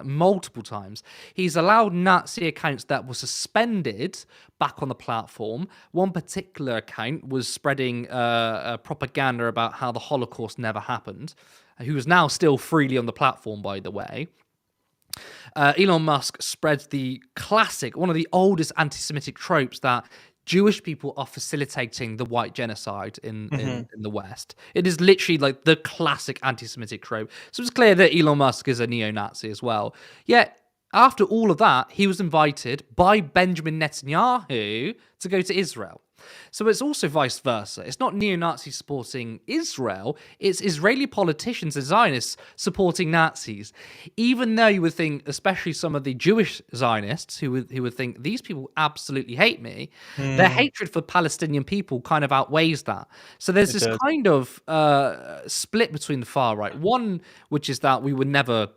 Speaker 2: multiple times. He's allowed Nazi accounts that were suspended back on the platform. One particular account was spreading propaganda about how the Holocaust never happened, who is now still freely on the platform, by the way. Elon Musk spreads the classic, one of the oldest anti-Semitic tropes that Jewish people are facilitating the white genocide in the West. It is literally like the classic anti-Semitic trope. So it's clear that Elon Musk is a neo-Nazi as well. Yet, after all of that, he was invited by Benjamin Netanyahu to go to Israel. So it's also vice versa. It's not neo-Nazis supporting Israel, it's Israeli politicians and Zionists supporting Nazis. Even though you would think, especially some of the Jewish Zionists who would think these people absolutely hate me, their hatred for Palestinian people kind of outweighs that. So there's this kind of split between the far right. One, which is that we would never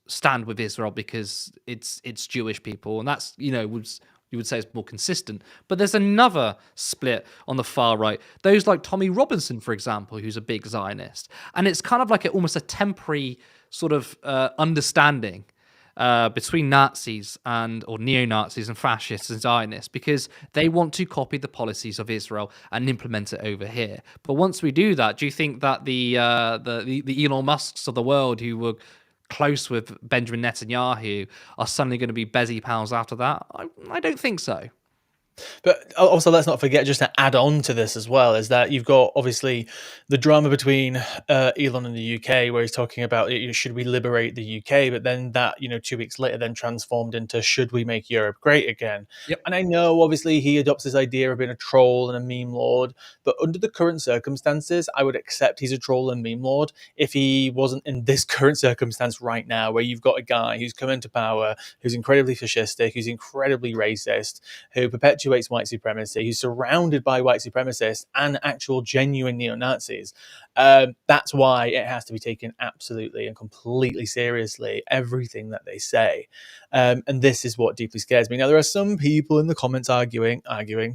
Speaker 2: stand with Israel because it's Jewish people, and that's, you would say it's more consistent. But there's another split on the far right. Those like Tommy Robinson, for example, who's a big Zionist. And it's kind of like almost a temporary sort of understanding between Nazis or neo-Nazis and fascists and Zionists, because they want to copy the policies of Israel and implement it over here. But once we do that, do you think that the Elon Musks of the world who were close with Benjamin Netanyahu are suddenly going to be Bezzy pals after that? I don't think so.
Speaker 1: But also, let's not forget, just to add on to this as well, is that you've got obviously the drama between Elon and the UK, where he's talking about should we liberate the UK, but then that 2 weeks later then transformed into should we make Europe great again?
Speaker 2: Yep.
Speaker 1: And I know obviously he adopts this idea of being a troll and a meme lord, but under the current circumstances, I would accept he's a troll and meme lord if he wasn't in this current circumstance right now, where you've got a guy who's come into power, who's incredibly fascistic, who's incredibly racist, who perpetuates white supremacy, who's surrounded by white supremacists and actual genuine neo-Nazis. That's why it has to be taken absolutely and completely seriously, everything that they say. And this is what deeply scares me. Now, there are some people in the comments arguing,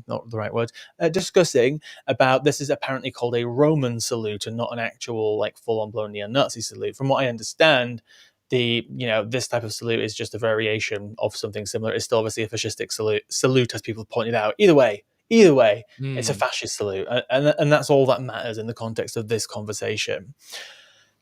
Speaker 1: not the right word, discussing about this is apparently called a Roman salute and not an actual full-on blown neo-Nazi salute. From what I understand, this type of salute is just a variation of something similar. It's still obviously a fascistic salute, as people have pointed out. Either way, it's a fascist salute, and that's all that matters in the context of this conversation.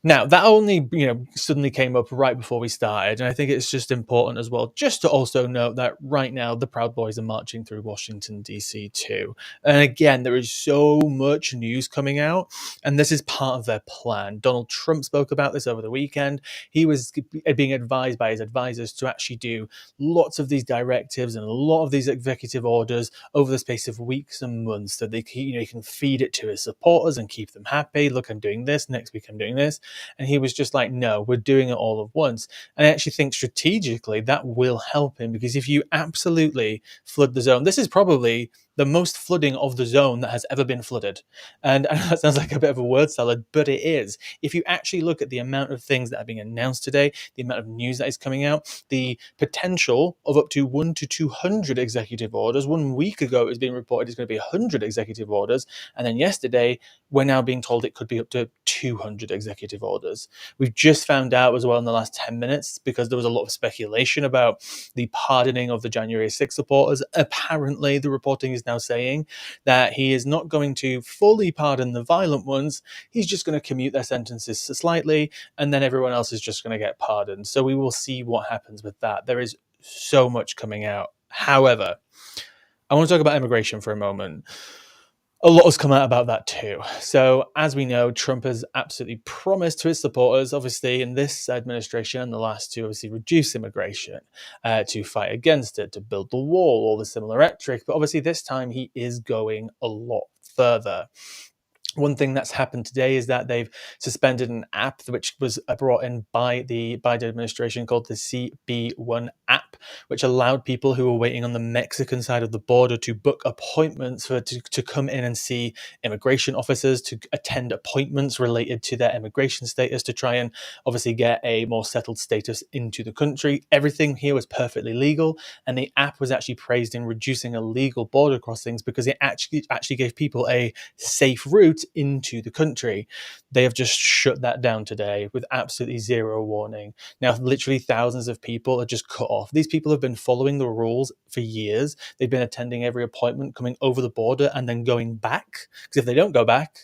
Speaker 1: Now, that only, suddenly came up right before we started, and I think it's just important as well, just to also note that right now the Proud Boys are marching through Washington, D.C. too. And again, there is so much news coming out, and this is part of their plan. Donald Trump spoke about this over the weekend. He was being advised by his advisors to actually do lots of these directives and a lot of these executive orders over the space of weeks and months, so they he can feed it to his supporters and keep them happy. Look, I'm doing this. Next week, I'm doing this. And he was just like, no, we're doing it all at once. And I actually think strategically that will help him, because if you absolutely flood the zone, this is probably the most flooding of the zone that has ever been flooded. And I know that sounds like a bit of a word salad, but it is. If you actually look at the amount of things that are being announced today, the amount of news that is coming out, the potential of up to 1 to 200 executive orders. 1 week ago, it was being reported it's going to be 100 executive orders. And then yesterday, we're now being told it could be up to 200 executive orders. We've just found out as well in the last 10 minutes, because there was a lot of speculation about the pardoning of the January 6th supporters. Apparently, the reporting is he's now saying that he is not going to fully pardon the violent ones. He's just going to commute their sentences slightly, and then everyone else is just going to get pardoned. So we will see what happens with that. There is so much coming out. However, I want to talk about immigration for a moment. A lot has come out about that too. So, as we know, Trump has absolutely promised to his supporters, obviously, in this administration and the last, to obviously reduce immigration, to fight against it, to build the wall, all the similar rhetoric. But obviously, this time he is going a lot further. One thing that's happened today is that they've suspended an app which was brought in by the Biden administration called the CB1 app, which allowed people who were waiting on the Mexican side of the border to book appointments to come in and see immigration officers, to attend appointments related to their immigration status, to try and obviously get a more settled status into the country. Everything here was perfectly legal, and the app was actually praised in reducing illegal border crossings because it actually gave people a safe route into the country. They have just shut that down today with absolutely zero warning. Now, literally thousands of people are just cut off. These people have been following the rules for years. They've been attending every appointment, coming over the border and then going back. Because if they don't go back,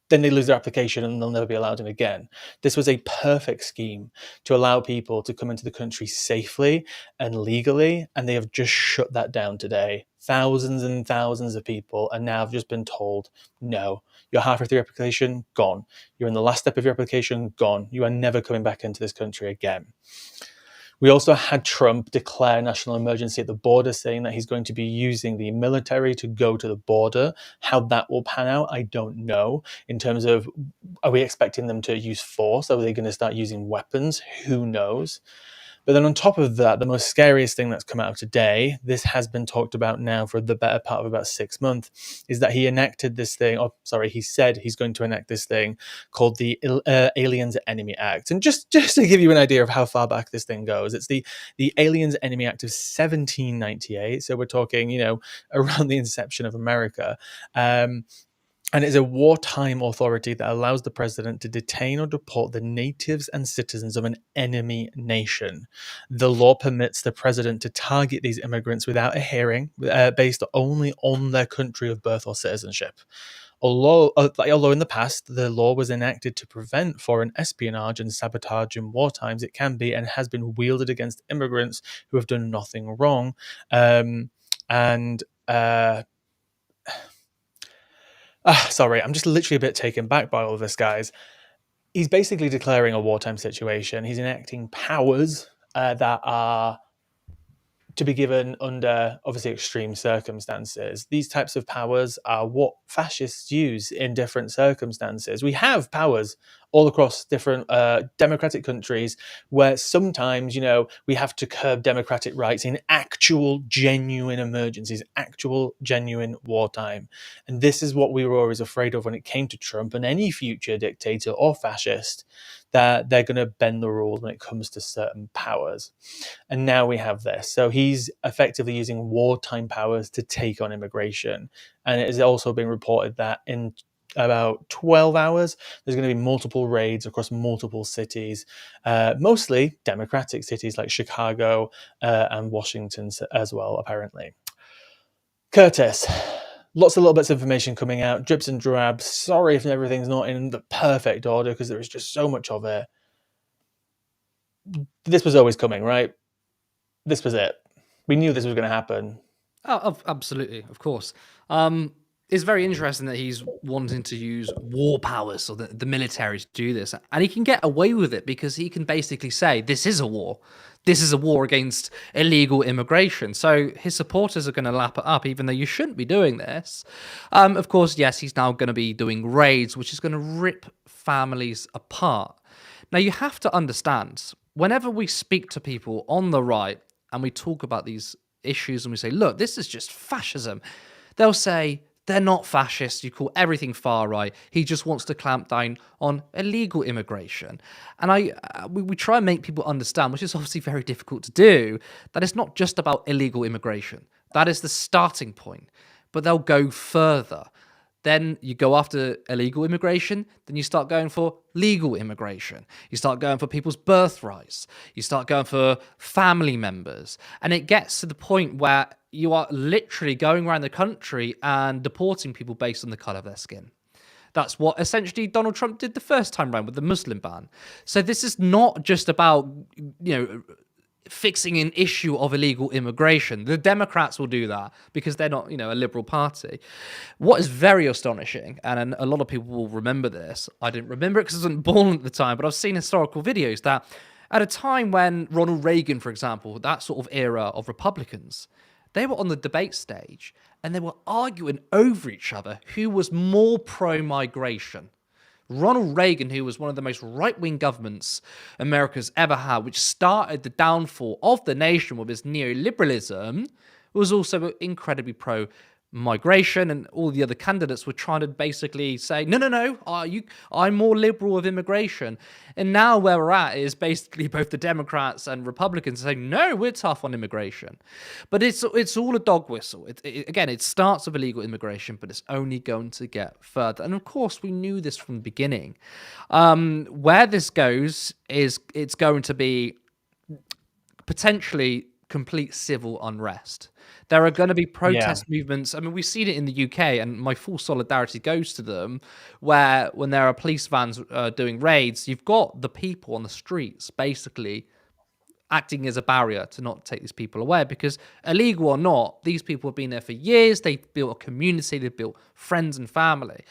Speaker 1: then they lose their application and they'll never be allowed in again. This was a perfect scheme to allow people to come into the country safely and legally, and they have just shut that down today. Thousands and thousands of people are now just been told, no, you're halfway through your application, gone. You're in the last step of your application, gone. You are never coming back into this country again. We also had Trump declare national emergency at the border, saying that he's going to be using the military to go to the border. How that will pan out, I don't know. In terms of, are we expecting them to use force? Are they going to start using weapons? Who knows? But then on top of that, the most scariest thing that's come out of today, this has been talked about now for the better part of about 6 months, is that he enacted this thing, he said he's going to enact this thing called the Aliens Enemy Act. And just to give you an idea of how far back this thing goes, it's the Aliens Enemy Act of 1798. So we're talking, around the inception of America. And it's a wartime authority that allows the president to detain or deport the natives and citizens of an enemy nation. The law permits the president to target these immigrants without a hearing, based only on their country of birth or citizenship. Although in the past the law was enacted to prevent foreign espionage and sabotage in war times, it can be and has been wielded against immigrants who have done nothing wrong. Sorry, I'm just literally a bit taken back by all of this, guys. He's basically declaring a wartime situation. He's enacting powers that are to be given under obviously extreme circumstances. These types of powers are what fascists use in different circumstances. We have powers all across different democratic countries where sometimes, we have to curb democratic rights in actual genuine emergencies, actual genuine wartime. And this is what we were always afraid of when it came to Trump and any future dictator or fascist, that they're going to bend the rules when it comes to certain powers. And now we have this. So he's effectively using wartime powers to take on immigration. And it has also been reported that in about 12 hours, there's going to be multiple raids across multiple cities, mostly democratic cities like Chicago and Washington as well, apparently. Curtis, lots of little bits of information coming out, drips and drabs. Sorry if everything's not in the perfect order because there is just so much of it. This was always coming, right? This was it. We knew this was going to happen.
Speaker 2: Oh, absolutely, of course. It's very interesting that he's wanting to use war powers or the military to do this. And he can get away with it because he can basically say, this is a war. This is a war against illegal immigration. So his supporters are going to lap it up, even though you shouldn't be doing this. Of course, yes, he's now going to be doing raids, which is going to rip families apart. Now, you have to understand, whenever we speak to people on the right and we talk about these issues and we say, look, this is just fascism, they'll say, they're not fascists. You call everything far right. He just wants to clamp down on illegal immigration. And we try and make people understand, which is obviously very difficult to do, that it's not just about illegal immigration. That is the starting point. But they'll go further. Then you go after illegal immigration. Then you start going for legal immigration. You start going for people's birthrights. You start going for family members. And it gets to the point where you are literally going around the country and deporting people based on the color of their skin. That's what essentially Donald Trump did the first time around with the Muslim ban. So this is not just about, fixing an issue of illegal immigration. The Democrats will do that because they're not, a liberal party. What is very astonishing, and a lot of people will remember this, I didn't remember it because I wasn't born at the time, but I've seen historical videos that at a time when Ronald Reagan, for example, that sort of era of Republicans, they were on the debate stage and they were arguing over each other who was more pro-migration. Ronald Reagan, who was one of the most right-wing governments America's ever had, which started the downfall of the nation with his neoliberalism, was also incredibly pro-migration, and all the other candidates were trying to basically say, no, I'm more liberal with immigration. And now where we're at is basically both the Democrats and Republicans saying, no, we're tough on immigration. But it's all a dog whistle. Again, it starts with illegal immigration, but it's only going to get further. And of course, we knew this from the beginning. Where this goes is it's going to be potentially complete civil unrest. There are going to be protest movements. I mean, we've seen it in the UK, and my full solidarity goes to them, where when there are police vans doing raids, you've got the people on the streets basically acting as a barrier to not take these people away, because illegal or not, these people have been there for years. They've built a community, they've built friends and family.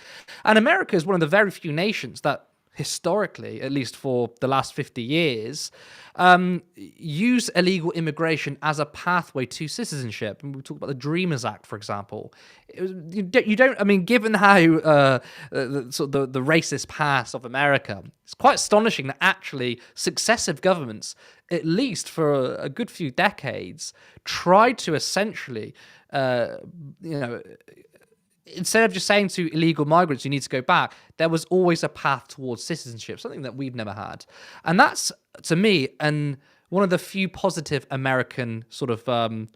Speaker 2: And America is one of the very few nations that historically, at least for the last 50 years, use illegal immigration as a pathway to citizenship. And we talk about the Dreamers Act, for example. Given how the racist past of America, it's quite astonishing that actually successive governments, at least for a good few decades, tried to essentially, instead of just saying to illegal migrants, you need to go back, there was always a path towards citizenship, something that we've never had. And that's, to me, one of the few positive American sort of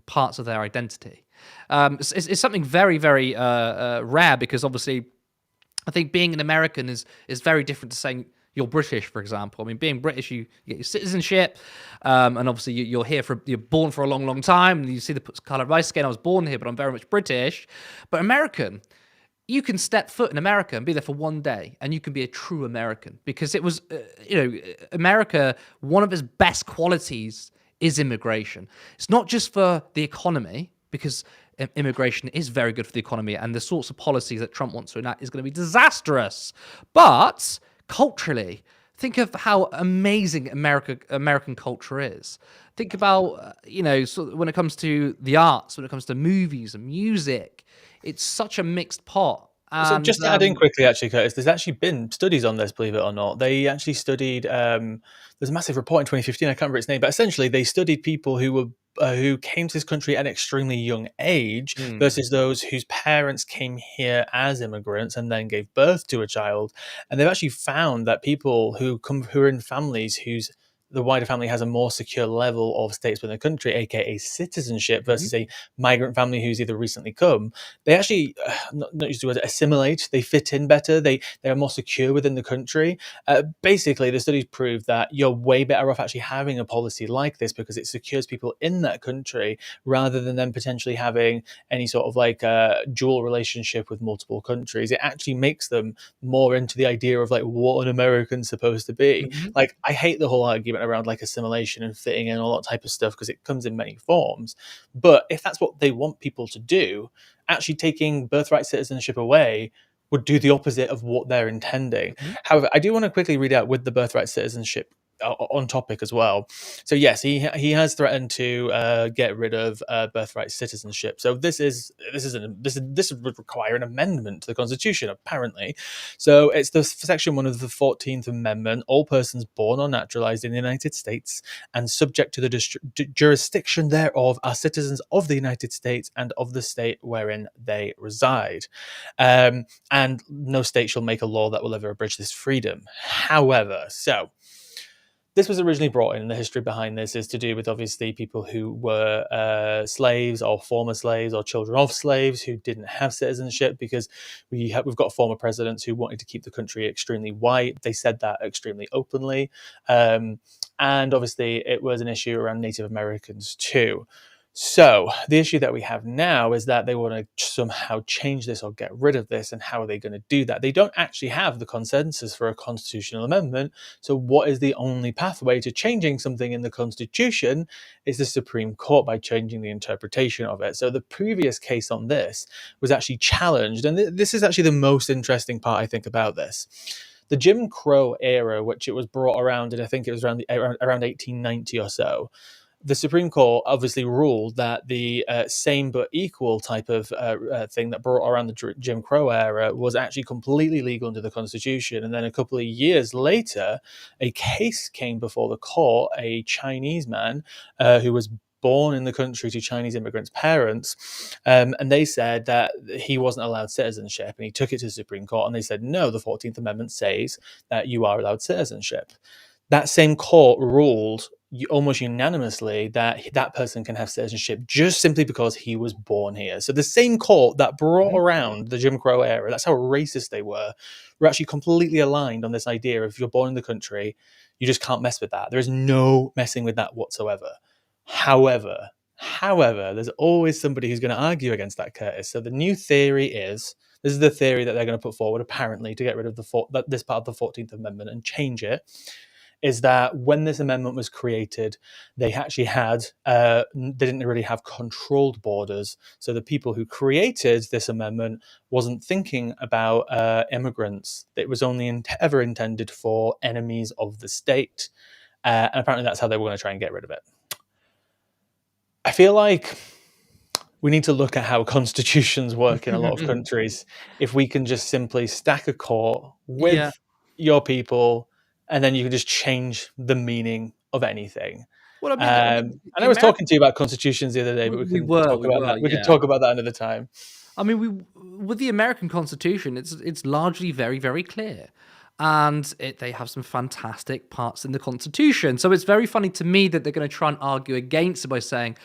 Speaker 2: parts of their identity. It's something very, very rare, because obviously I think being an American is very different to saying you're British, for example. I mean, being British, you get your citizenship, and obviously you're born for a long, long time, and you see the colour of my skin. I was born here, but I'm very much British. But American, you can step foot in America and be there for one day, and you can be a true American, because it was, America, one of its best qualities is immigration. It's not just for the economy, because immigration is very good for the economy, and the sorts of policies that Trump wants to enact is going to be disastrous. But culturally, think of how amazing American culture is. Think about, when it comes to the arts, when it comes to movies and music, it's such a mixed pot.
Speaker 1: So just to add in quickly, actually, Curtis, there's actually been studies on this, believe it or not. They actually studied, there's a massive report in 2015, I can't remember its name, but essentially they studied people who came to this country at an extremely young age versus those whose parents came here as immigrants and then gave birth to a child. And they've actually found that people who are in families whose the wider family has a more secure level of status within the country, aka citizenship, versus a migrant family who's either recently come, they actually not use the word assimilate. They fit in better. They are more secure within the country. Basically, the studies prove that you're way better off actually having a policy like this, because it secures people in that country rather than them potentially having any sort of like dual relationship with multiple countries. It actually makes them more into the idea of like what an American's supposed to be. Like, I hate the whole argument around like assimilation and fitting in, all that type of stuff, because it comes in many forms. But if that's what they want people to do, actually taking birthright citizenship away would do the opposite of what they're intending. However, I do want to quickly read out with the birthright citizenship on topic as well. So yes, he has threatened to get rid of birthright citizenship. So this would require an amendment to the Constitution, apparently. So it's the Section 1 of the 14th Amendment. All persons born or naturalized in the United States and subject to the jurisdiction thereof are citizens of the United States and of the state wherein they reside. And no state shall make a law that will ever abridge this freedom. However, so this was originally brought in. The history behind this is to do with obviously people who were slaves or former slaves or children of slaves who didn't have citizenship, because we've got former presidents who wanted to keep the country extremely white. They said that extremely openly. And obviously it was an issue around Native Americans too. So the issue that we have now is that they want to somehow change this or get rid of this. And how are they going to do that? They don't actually have the consensus for a constitutional amendment. So what is the only pathway to changing something in the Constitution? Is the Supreme Court, by changing the interpretation of it. So the previous case on this was actually challenged. And this is actually the most interesting part, I think, about this. The Jim Crow era, which it was brought around, and I think it was around 1890 or so, the Supreme Court obviously ruled that the same but equal type of thing that brought around the Jim Crow era was actually completely legal under the Constitution. And then a couple of years later, a case came before the court, a Chinese man who was born in the country to Chinese immigrants' parents, and they said that he wasn't allowed citizenship, and he took it to the Supreme Court, and they said, no, the 14th Amendment says that you are allowed citizenship. That same court ruled almost unanimously that that person can have citizenship just simply because he was born here. So the same court that brought around the Jim Crow era, that's how racist they were actually completely aligned on this idea of if you're born in the country, you just can't mess with that. There is no messing with that whatsoever. However, there's always somebody who's going to argue against that, Curtis. So the new theory is, this is the theory that they're going to put forward, apparently, to get rid of this part of the 14th Amendment and change it, is that when this amendment was created, they actually they didn't really have controlled borders. So the people who created this amendment wasn't thinking about immigrants. It was only ever intended for enemies of the state. And apparently that's how they were going to try and get rid of it. I feel like we need to look at how constitutions work in a lot of countries. If we can just simply stack a court with your people, and then you can just change the meaning of anything.
Speaker 2: Well, I mean,
Speaker 1: and I was talking to you about constitutions the other day, but we can talk about that. We can talk about that another time.
Speaker 2: I mean, with the American Constitution, it's largely very, very clear. And they have some fantastic parts in the Constitution. So it's very funny to me that they're going to try and argue against it by saying,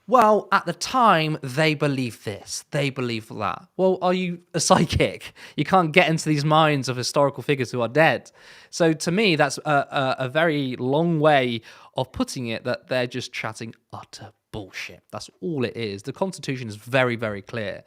Speaker 2: well, at the time, they believed this, they believed that. Well, are you a psychic? You can't get into these minds of historical figures who are dead. So to me, that's a very long way of putting it, that they're just chatting utter bullshit. That's all it is. The Constitution is very, very clear.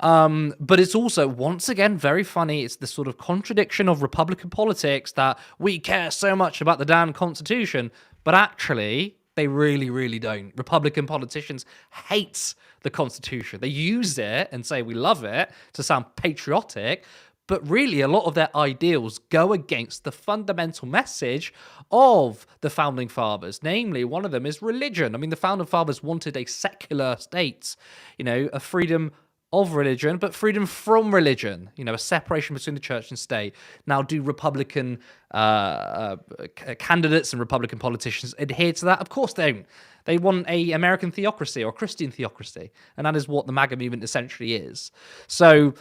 Speaker 2: But it's also, once again, very funny. It's the sort of contradiction of Republican politics that we care so much about the damn Constitution, but actually they really, really don't. Republican politicians hate the Constitution. They use it and say we love it to sound patriotic, but really a lot of their ideals go against the fundamental message of the Founding Fathers. Namely, one of them is religion. I mean, the Founding Fathers wanted a secular state, a freedom of religion, but freedom from religion, a separation between the church and state. Now, do Republican candidates and Republican politicians adhere to that? Of course they don't. They want a American theocracy or Christian theocracy, and that is what the MAGA movement essentially is. So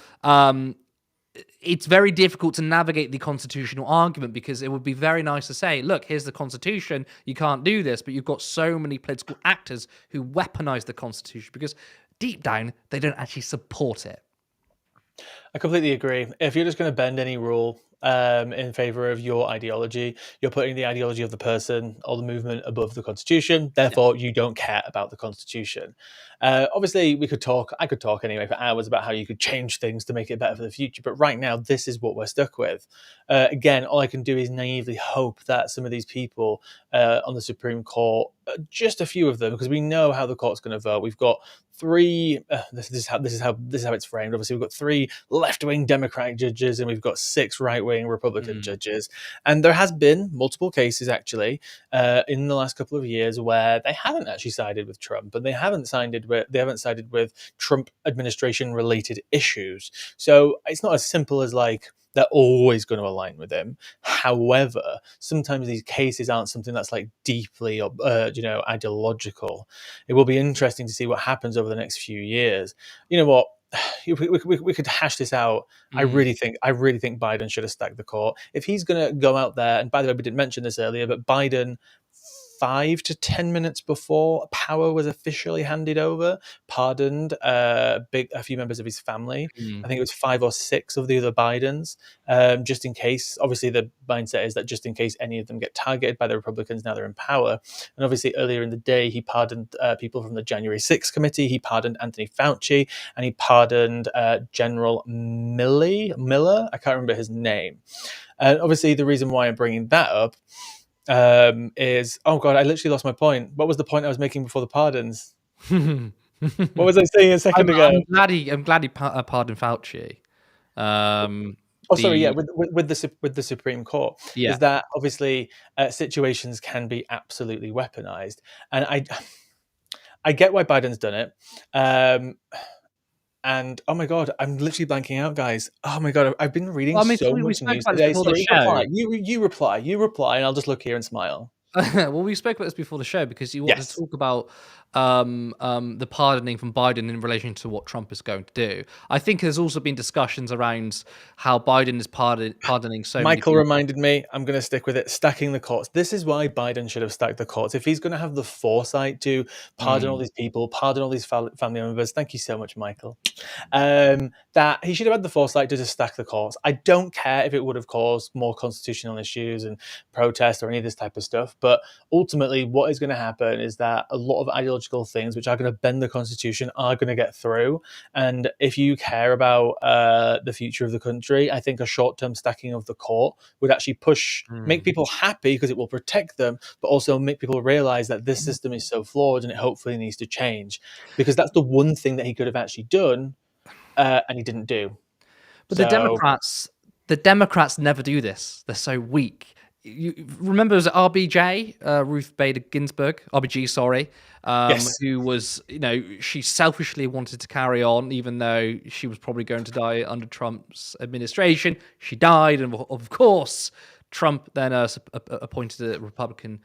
Speaker 2: it's very difficult to navigate the constitutional argument, because it would be very nice to say, look, here's the Constitution, you can't do this, but you've got so many political actors who weaponize the Constitution because deep down, they don't actually support it.
Speaker 1: I completely agree. If you're just going to bend any rule in favor of your ideology, you're putting the ideology of the person or the movement above the Constitution. Therefore, you don't care about the Constitution. Obviously, I could talk anyway for hours about how you could change things to make it better for the future. But right now, this is what we're stuck with. Again, all I can do is naively hope that some of these people on the Supreme Court, just a few of them, because we know how the court's going to vote. We've got three. This is how it's framed. Obviously, we've got 3 left-wing Democratic judges, and we've got 6 right-wing Republican judges. And there has been multiple cases actually in the last couple of years where they haven't actually sided with Trump, and they haven't sided with Trump administration related issues. So it's not as simple as like they're always going to align with him. However, sometimes these cases aren't something that's like deeply, ideological. It will be interesting to see what happens over the next few years. You know what? we could hash this out.
Speaker 2: Mm.
Speaker 1: I really think Biden should have stacked the court. If he's going to go out there, and by the way, we didn't mention this earlier, but Biden, 5 to 10 minutes before power was officially handed over, pardoned a few members of his family.
Speaker 2: Mm.
Speaker 1: I think it was 5 or 6 of the other Bidens, just in case. Obviously, the mindset is that just in case any of them get targeted by the Republicans now they're in power. And obviously, earlier in the day, he pardoned people from the January 6th committee. He pardoned Anthony Fauci, and he pardoned General Miller. I can't remember his name. And obviously, the reason why I'm bringing that up is, oh god, I literally lost my point. What was the point I was making before the pardons? What was I saying a second ago?
Speaker 2: I'm glad he pardoned Fauci.
Speaker 1: Oh, sorry, yeah,
Speaker 2: The
Speaker 1: with the Supreme Court,
Speaker 2: Yeah.
Speaker 1: is that obviously situations can be absolutely weaponized, and I get why Biden's done it. And oh my god, I'm literally blanking out, guys. Oh my god, I've been reading
Speaker 2: Well, I mean,
Speaker 1: so
Speaker 2: we
Speaker 1: much
Speaker 2: spoke
Speaker 1: news
Speaker 2: about this
Speaker 1: today.
Speaker 2: before the
Speaker 1: Sorry,
Speaker 2: show.
Speaker 1: reply. You reply, and I'll just look here and smile.
Speaker 2: Well, we spoke about this before the show because you wanted to
Speaker 1: Yes.
Speaker 2: talk about the pardoning from Biden in relation to what Trump is going to do. I think there's also been discussions around how Biden is pardoning so many
Speaker 1: Michael
Speaker 2: people.
Speaker 1: reminded me, I'm going to stick with it, stacking the courts. This is why Biden should have stacked the courts. If he's going to have the foresight to pardon all
Speaker 2: Mm.
Speaker 1: these people, pardon all these family members, thank you so much, Michael, that he should have had the foresight to just stack the courts. I don't care if it would have caused more constitutional issues and protests or any of this type of stuff, but ultimately what is going to happen is that a lot of ideological things which are going to bend the Constitution are going to get through. And if you care about the future of the country, I think a short-term stacking of the court would actually make people happy because it will protect them, but also make people realize that this system is so flawed and it hopefully needs to change. Because that's the one thing that he could have actually done, and he didn't do.
Speaker 2: But
Speaker 1: So
Speaker 2: the Democrats never do this. They're so weak. You remember, it was RBJ, Ruth Bader Ginsburg, RBG, sorry,
Speaker 1: yes,
Speaker 2: who was, she selfishly wanted to carry on, even though she was probably going to die under Trump's administration. She died, and of course, Trump then appointed a Republican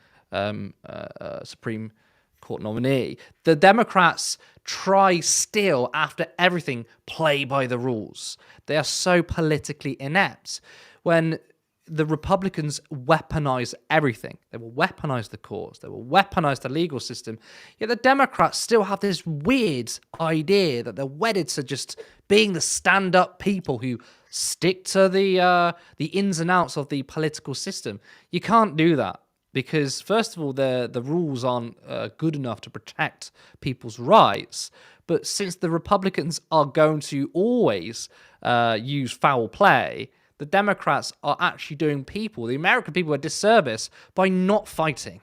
Speaker 2: Supreme Court nominee. The Democrats try still, after everything, play by the rules. They are so politically inept. When the Republicans weaponize everything, they will weaponize the courts, they will weaponize the legal system. Yet the Democrats still have this weird idea that they're wedded to just being the stand-up people who stick to the ins and outs of the political system. You can't do that. Because first of all, the rules aren't good enough to protect people's rights. But since the Republicans are going to always use foul play, the Democrats are actually doing the American people, a disservice by not fighting.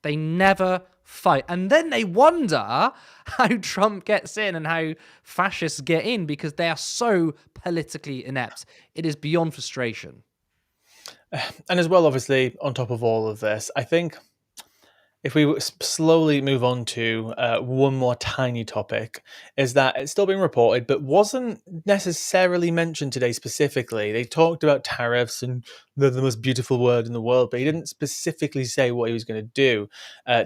Speaker 2: They never fight. And then they wonder how Trump gets in and how fascists get in because they are so politically inept. It is beyond frustration.
Speaker 1: and as well, obviously, on top of all of this, I think if we slowly move on to one more tiny topic, is that it's still being reported, but wasn't necessarily mentioned today specifically. They talked about tariffs and the most beautiful word in the world, but he didn't specifically say what he was going to do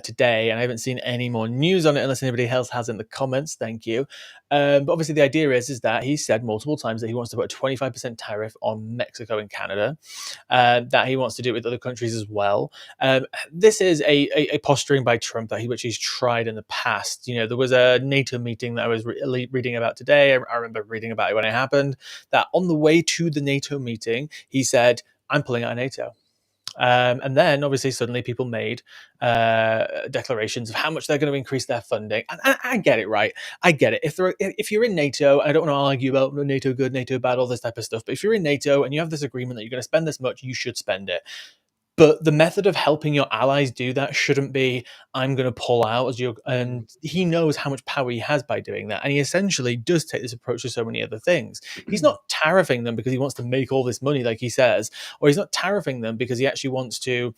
Speaker 1: today. And I haven't seen any more news on it unless anybody else has in the comments. Thank you. But obviously, the idea is that he said multiple times that he wants to put a 25% tariff on Mexico and Canada, that he wants to do it with other countries as well. This is a posturing by Trump which he's tried in the past. There was a NATO meeting that I was reading about today. I remember reading about it when it happened, that on the way to the NATO meeting, he said, I'm pulling out of NATO. And then, obviously, suddenly people made declarations of how much they're going to increase their funding. And I get it, right? I get it. If you're in NATO, I don't want to argue about NATO good, NATO bad, all this type of stuff. But if you're in NATO and you have this agreement that you're going to spend this much, you should spend it. But the method of helping your allies do that shouldn't be, I'm going to pull out and he knows how much power he has by doing that. And he essentially does take this approach to so many other things. He's not tariffing them because he wants to make all this money, like he says, or he's not tariffing them because he actually wants to,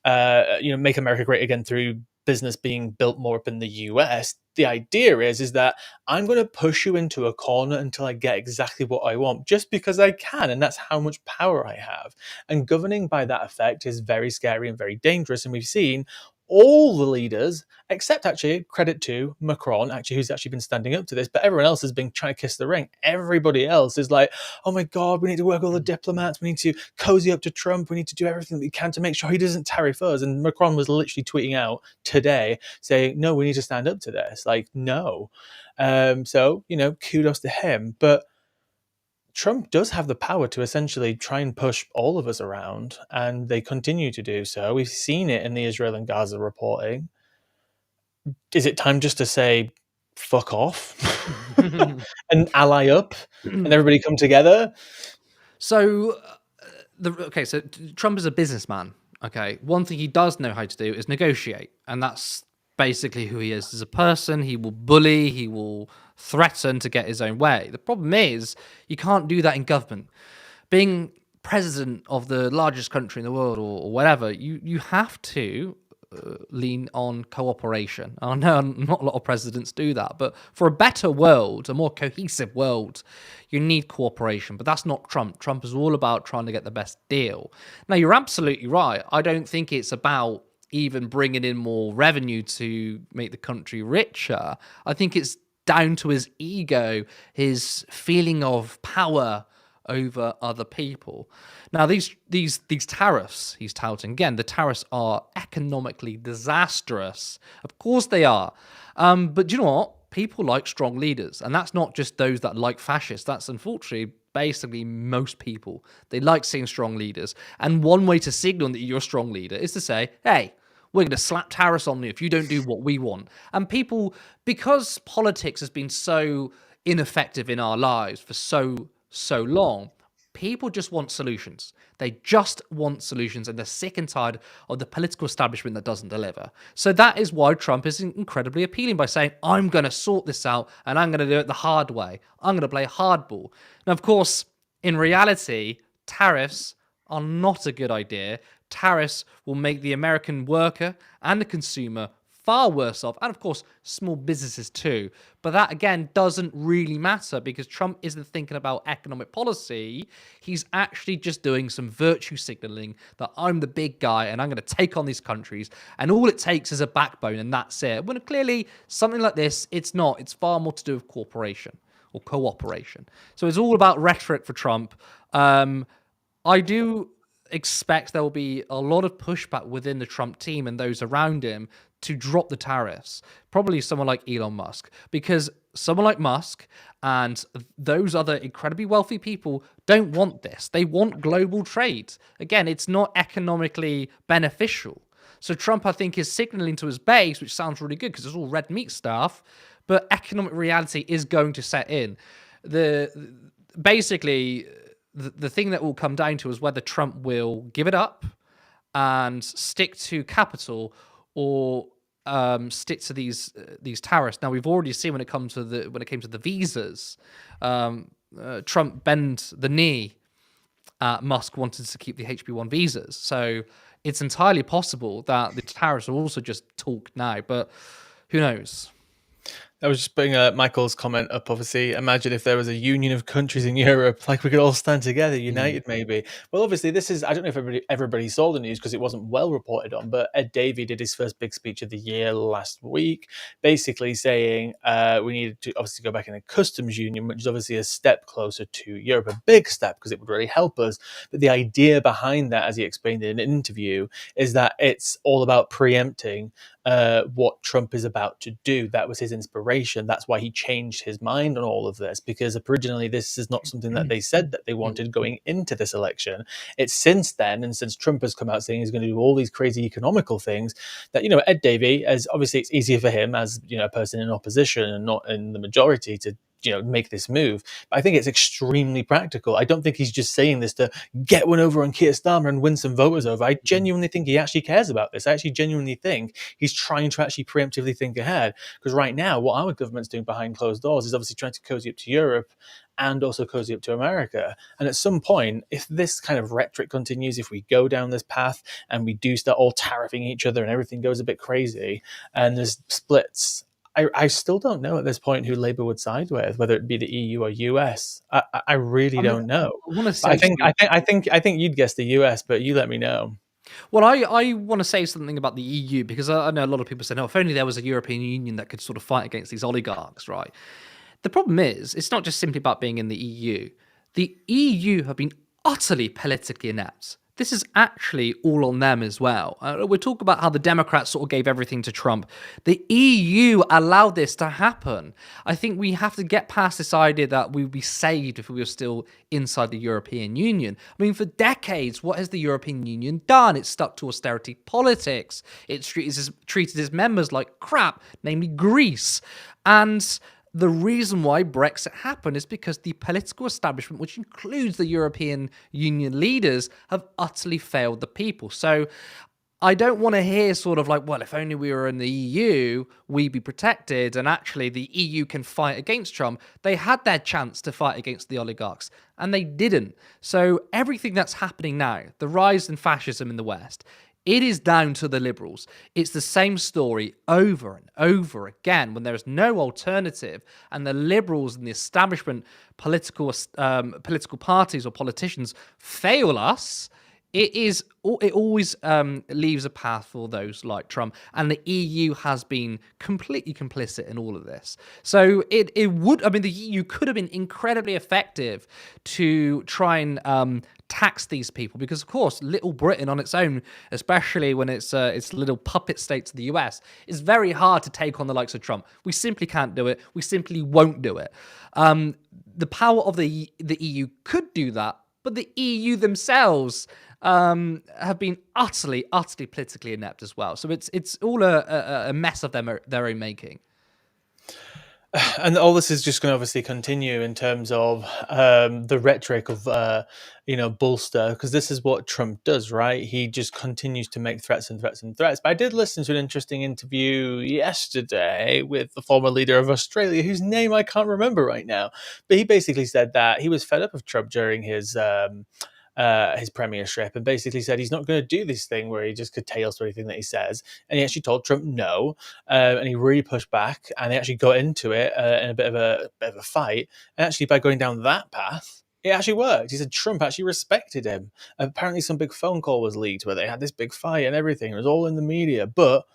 Speaker 1: make America great again through business being built more up in the US. The idea is that I'm going to push you into a corner until I get exactly what I want, just because I can, and that's how much power I have. And governing by that effect is very scary and very dangerous. And we've seen all the leaders, except actually credit to Macron, actually, who's actually been standing up to this, but everyone else has been trying to kiss the ring. Everybody else is like, oh my God, we need to work all the diplomats. We need to cozy up to Trump. We need to do everything that we can to make sure he doesn't tariff us. And Macron was literally tweeting out today saying, no, we need to stand up to this. Like, no. So, kudos to him. But Trump does have the power to essentially try and push all of us around, and they continue to do so. We've seen it in the Israel and Gaza reporting. Is it time just to say, fuck off and ally up and everybody come together?
Speaker 2: So, so Trump is a businessman. Okay, one thing he does know how to do is negotiate, and that's basically who he is as a person. He will bully, he will threaten to get his own way. The problem is you can't do that in government. Being president of the largest country in the world, or whatever, you have to lean on cooperation. I know not a lot of presidents do that, but for a better world, a more cohesive world, you need cooperation. But that's not Trump. Trump is all about trying to get the best deal. Now, you're absolutely right. I don't think it's about even bringing in more revenue to make the country richer. I think it's down to his ego, his feeling of power over other people. Now, these tariffs he's touting, again, the tariffs are economically disastrous. Of course they are. But do you know what? People like strong leaders. And that's not just those that like fascists. That's unfortunately basically most people. They like seeing strong leaders. And one way to signal that you're a strong leader is to say, hey, we're going to slap tariffs on you if you don't do what we want. And people, because politics has been so ineffective in our lives for so long, people just want solutions. They just want solutions, and they're sick and tired of the political establishment that doesn't deliver. So that is why Trump is incredibly appealing by saying, I'm going to sort this out, and I'm going to do it the hard way. I'm going to play hardball. Now, of course, in reality, tariffs are not a good idea. Tariffs will make the American worker and the consumer far worse off, and of course, small businesses too. But that, again, doesn't really matter because Trump isn't thinking about economic policy. He's actually just doing some virtue signaling that I'm the big guy and I'm going to take on these countries, and all it takes is a backbone, and that's it. When clearly, something like this, it's not. It's far more to do with cooperation or cooperation. So it's all about rhetoric for Trump. I do expect there will be a lot of pushback within the Trump team and those around him to drop the tariffs. Probably someone like Elon Musk, because someone like Musk and those other incredibly wealthy people don't want this. They want global trade. Again, it's not economically beneficial. So Trump, I think, is signaling to his base, which sounds really good because it's all red meat stuff, but economic reality is going to set in. Basically, the thing that will come down to is whether Trump will give it up and stick to capital or stick to these tariffs. Now, we've already seen when it came to the visas, Trump bent the knee. Musk wanted to keep the HB1 visas, so it's entirely possible that the tariffs are also just talk now. But who knows?
Speaker 1: I was just putting Michael's comment up, obviously. Imagine if there was a union of countries in Europe, like we could all stand together, united maybe. Well, obviously, this is, I don't know if everybody saw the news because it wasn't well reported on, but Ed Davey did his first big speech of the year last week, basically saying we needed to obviously go back in a customs union, which is obviously a step closer to Europe, a big step because it would really help us. But the idea behind that, as he explained in an interview, is that it's all about preempting what Trump is about to do. That was his inspiration. That's why he changed his mind on all of this, because originally this is not something that they said that they wanted going into this election. It's since then, and since Trump has come out saying he's going to do all these crazy economical things, that, Ed Davey, as obviously it's easier for him as, a person in opposition and not in the majority to make this move. But I think it's extremely practical. I don't think he's just saying this to get one over on Keir Starmer and win some voters over. I genuinely think he actually cares about this. I actually genuinely think he's trying to actually preemptively think ahead. Because right now, what our government's doing behind closed doors is obviously trying to cozy up to Europe and also cozy up to America. And at some point, if this kind of rhetoric continues, if we go down this path and we do start all tariffing each other and everything goes a bit crazy and there's splits, I still don't know at this point who Labour would side with, whether it be the EU or US. I really don't know.
Speaker 2: I want to say,
Speaker 1: I think you'd guess the US, but you let me know.
Speaker 2: Well, I want to say something about the EU because I know a lot of people say, "No, if only there was a European Union that could sort of fight against these oligarchs," right? The problem is, it's not just simply about being in the EU. The EU have been utterly politically inept. This is actually all on them as well. We talk about how the Democrats sort of gave everything to Trump. The EU allowed this to happen. I think we have to get past this idea that we would be saved if we were still inside the European Union. I mean, for decades, what has the European Union done? It's stuck to austerity politics. It's treated its members like crap, namely Greece. And the reason why Brexit happened is because the political establishment, which includes the European Union leaders, have utterly failed the people. So I don't want to hear sort of like, well, if only we were in the EU, we'd be protected. And actually, the EU can fight against Trump. They had their chance to fight against the oligarchs, and they didn't. So everything that's happening now, the rise in fascism in the West, it is down to the liberals. It's the same story over and over again when there is no alternative, and the liberals and the establishment political parties or politicians fail us. It always leaves a path for those like Trump, and the EU has been completely complicit in all of this. So it would, I mean, the EU could have been incredibly effective to try and tax these people, because of course little Britain on its own, especially when it's little puppet state to the US, is very hard to take on the likes of Trump. We simply can't do it. We simply won't do it. The power of the EU could do that, but the EU themselves have been utterly politically inept as well. So it's all a mess of their own making.
Speaker 1: And all this is just going to obviously continue in terms of the rhetoric of, bolster, because this is what Trump does, right? He just continues to make threats and threats and threats. But I did listen to an interesting interview yesterday with the former leader of Australia, whose name I can't remember right now. But he basically said that he was fed up of Trump during his premiership, and basically said he's not going to do this thing where he just curtails to anything that he says. And he actually told Trump no, and he really pushed back, and they actually got into it in a bit of a fight. And actually, by going down that path, it actually worked. He said Trump actually respected him. Apparently, some big phone call was leaked where they had this big fight and everything. It was all in the media, but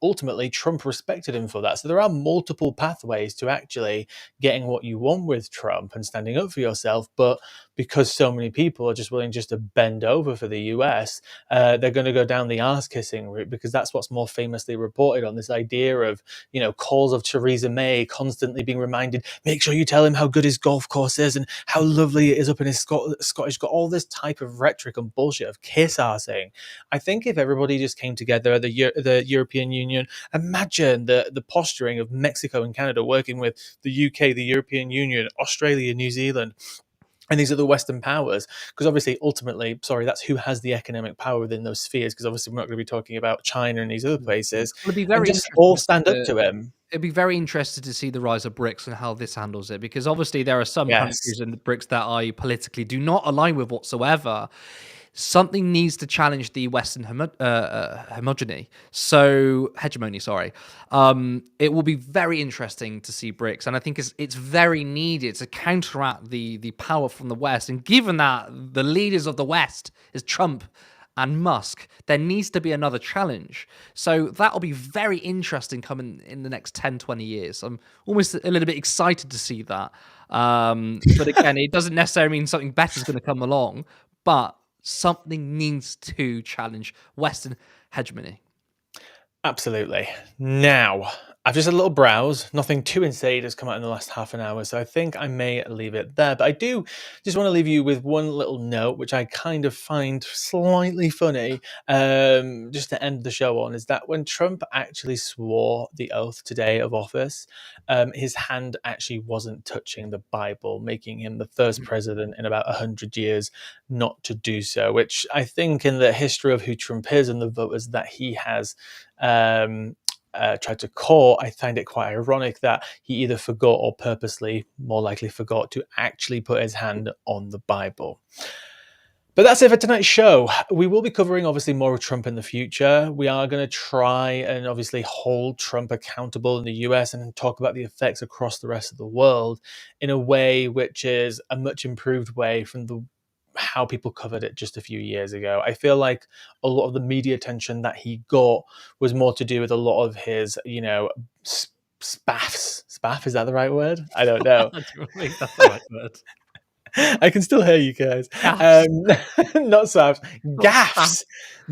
Speaker 1: ultimately Trump respected him for that. So there are multiple pathways to actually getting what you want with Trump and standing up for yourself. But because so many people are just willing just to bend over for the US, they're going to go down the arse kissing route, because that's what's more famously reported on, this idea of, calls of Theresa May constantly being reminded, make sure you tell him how good his golf course is and how lovely it is up in his Scottish, got all this type of rhetoric and bullshit of kiss arsing. I think if everybody just came together, the European Union, imagine the posturing of Mexico and Canada working with the UK, the European Union, Australia, New Zealand, and these are the Western powers, because obviously, ultimately, that's who has the economic power within those spheres, because obviously we're not going to be talking about China and these other places,
Speaker 2: Well, it'd be
Speaker 1: and
Speaker 2: very
Speaker 1: just all
Speaker 2: interesting
Speaker 1: stand up to him.
Speaker 2: It'd be very interesting to see the rise of BRICS and how this handles it, because obviously there are some
Speaker 1: Yes.
Speaker 2: countries in the BRICS that I politically do not align with whatsoever. Something needs to challenge the Western hegemony. Sorry. It will be very interesting to see BRICS, and I think it's very needed to counteract the power from the West. And given that the leaders of the West is Trump and Musk, there needs to be another challenge. So that'll be very interesting coming in the next 10, 20 years. I'm almost a little bit excited to see that. But again, it doesn't necessarily mean something better is going to come along, but something needs to challenge Western hegemony.
Speaker 1: Absolutely. Now, I've just had a little browse. Nothing too insane has come out in the last half an hour, so I think I may leave it there. But I do just want to leave you with one little note, which I kind of find slightly funny, just to end the show on, is that when Trump actually swore the oath today of office, his hand actually wasn't touching the Bible, making him the first president in about 100 years not to do so, which I think in the history of who Trump is and the voters that he has tried to court, I find it quite ironic that he either forgot or purposely, more likely forgot, to actually put his hand on the Bible. But that's it for tonight's show. We will be covering obviously more of Trump in the future. We are going to try and obviously hold Trump accountable in the US and talk about the effects across the rest of the world in a way which is a much improved way from the how people covered it just a few years ago. I feel like a lot of the media attention that he got was more to do with a lot of his, spaffs. Spaff, is that the right word? I don't know.
Speaker 2: I don't think that's the right word.
Speaker 1: I can still hear you guys.
Speaker 2: Gaffs,
Speaker 1: Not spaffs,
Speaker 2: not spaff.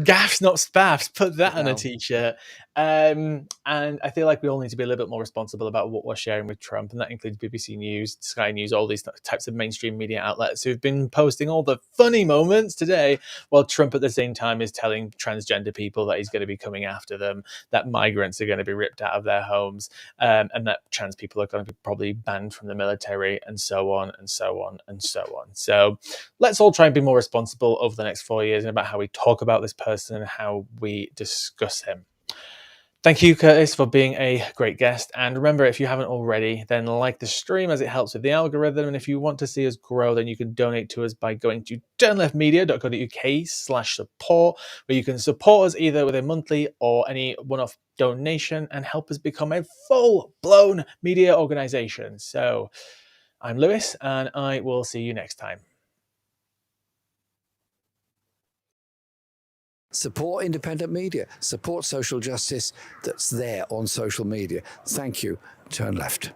Speaker 1: gaffs, not spaffs. Put that on a
Speaker 2: Wow.
Speaker 1: t-shirt. And I feel like we all need to be a little bit more responsible about what we're sharing with Trump, and that includes BBC News, Sky News, all these types of mainstream media outlets who've been posting all the funny moments today, while Trump at the same time is telling transgender people that he's going to be coming after them, that migrants are going to be ripped out of their homes, and that trans people are going to be probably banned from the military, and so on and so on and so on. So let's all try and be more responsible over the next 4 years and about how we talk about this person and how we discuss him. Thank you, Curtis, for being a great guest. And remember, if you haven't already, then like the stream, as it helps with the algorithm. And if you want to see us grow, then you can donate to us by going to turnleftmedia.co.uk/support, where you can support us either with a monthly or any one-off donation and help us become a full-blown media organization. So I'm Lewis, and I will see you next time.
Speaker 5: Support independent media, support social justice that's there on social media. Thank you. Turn left.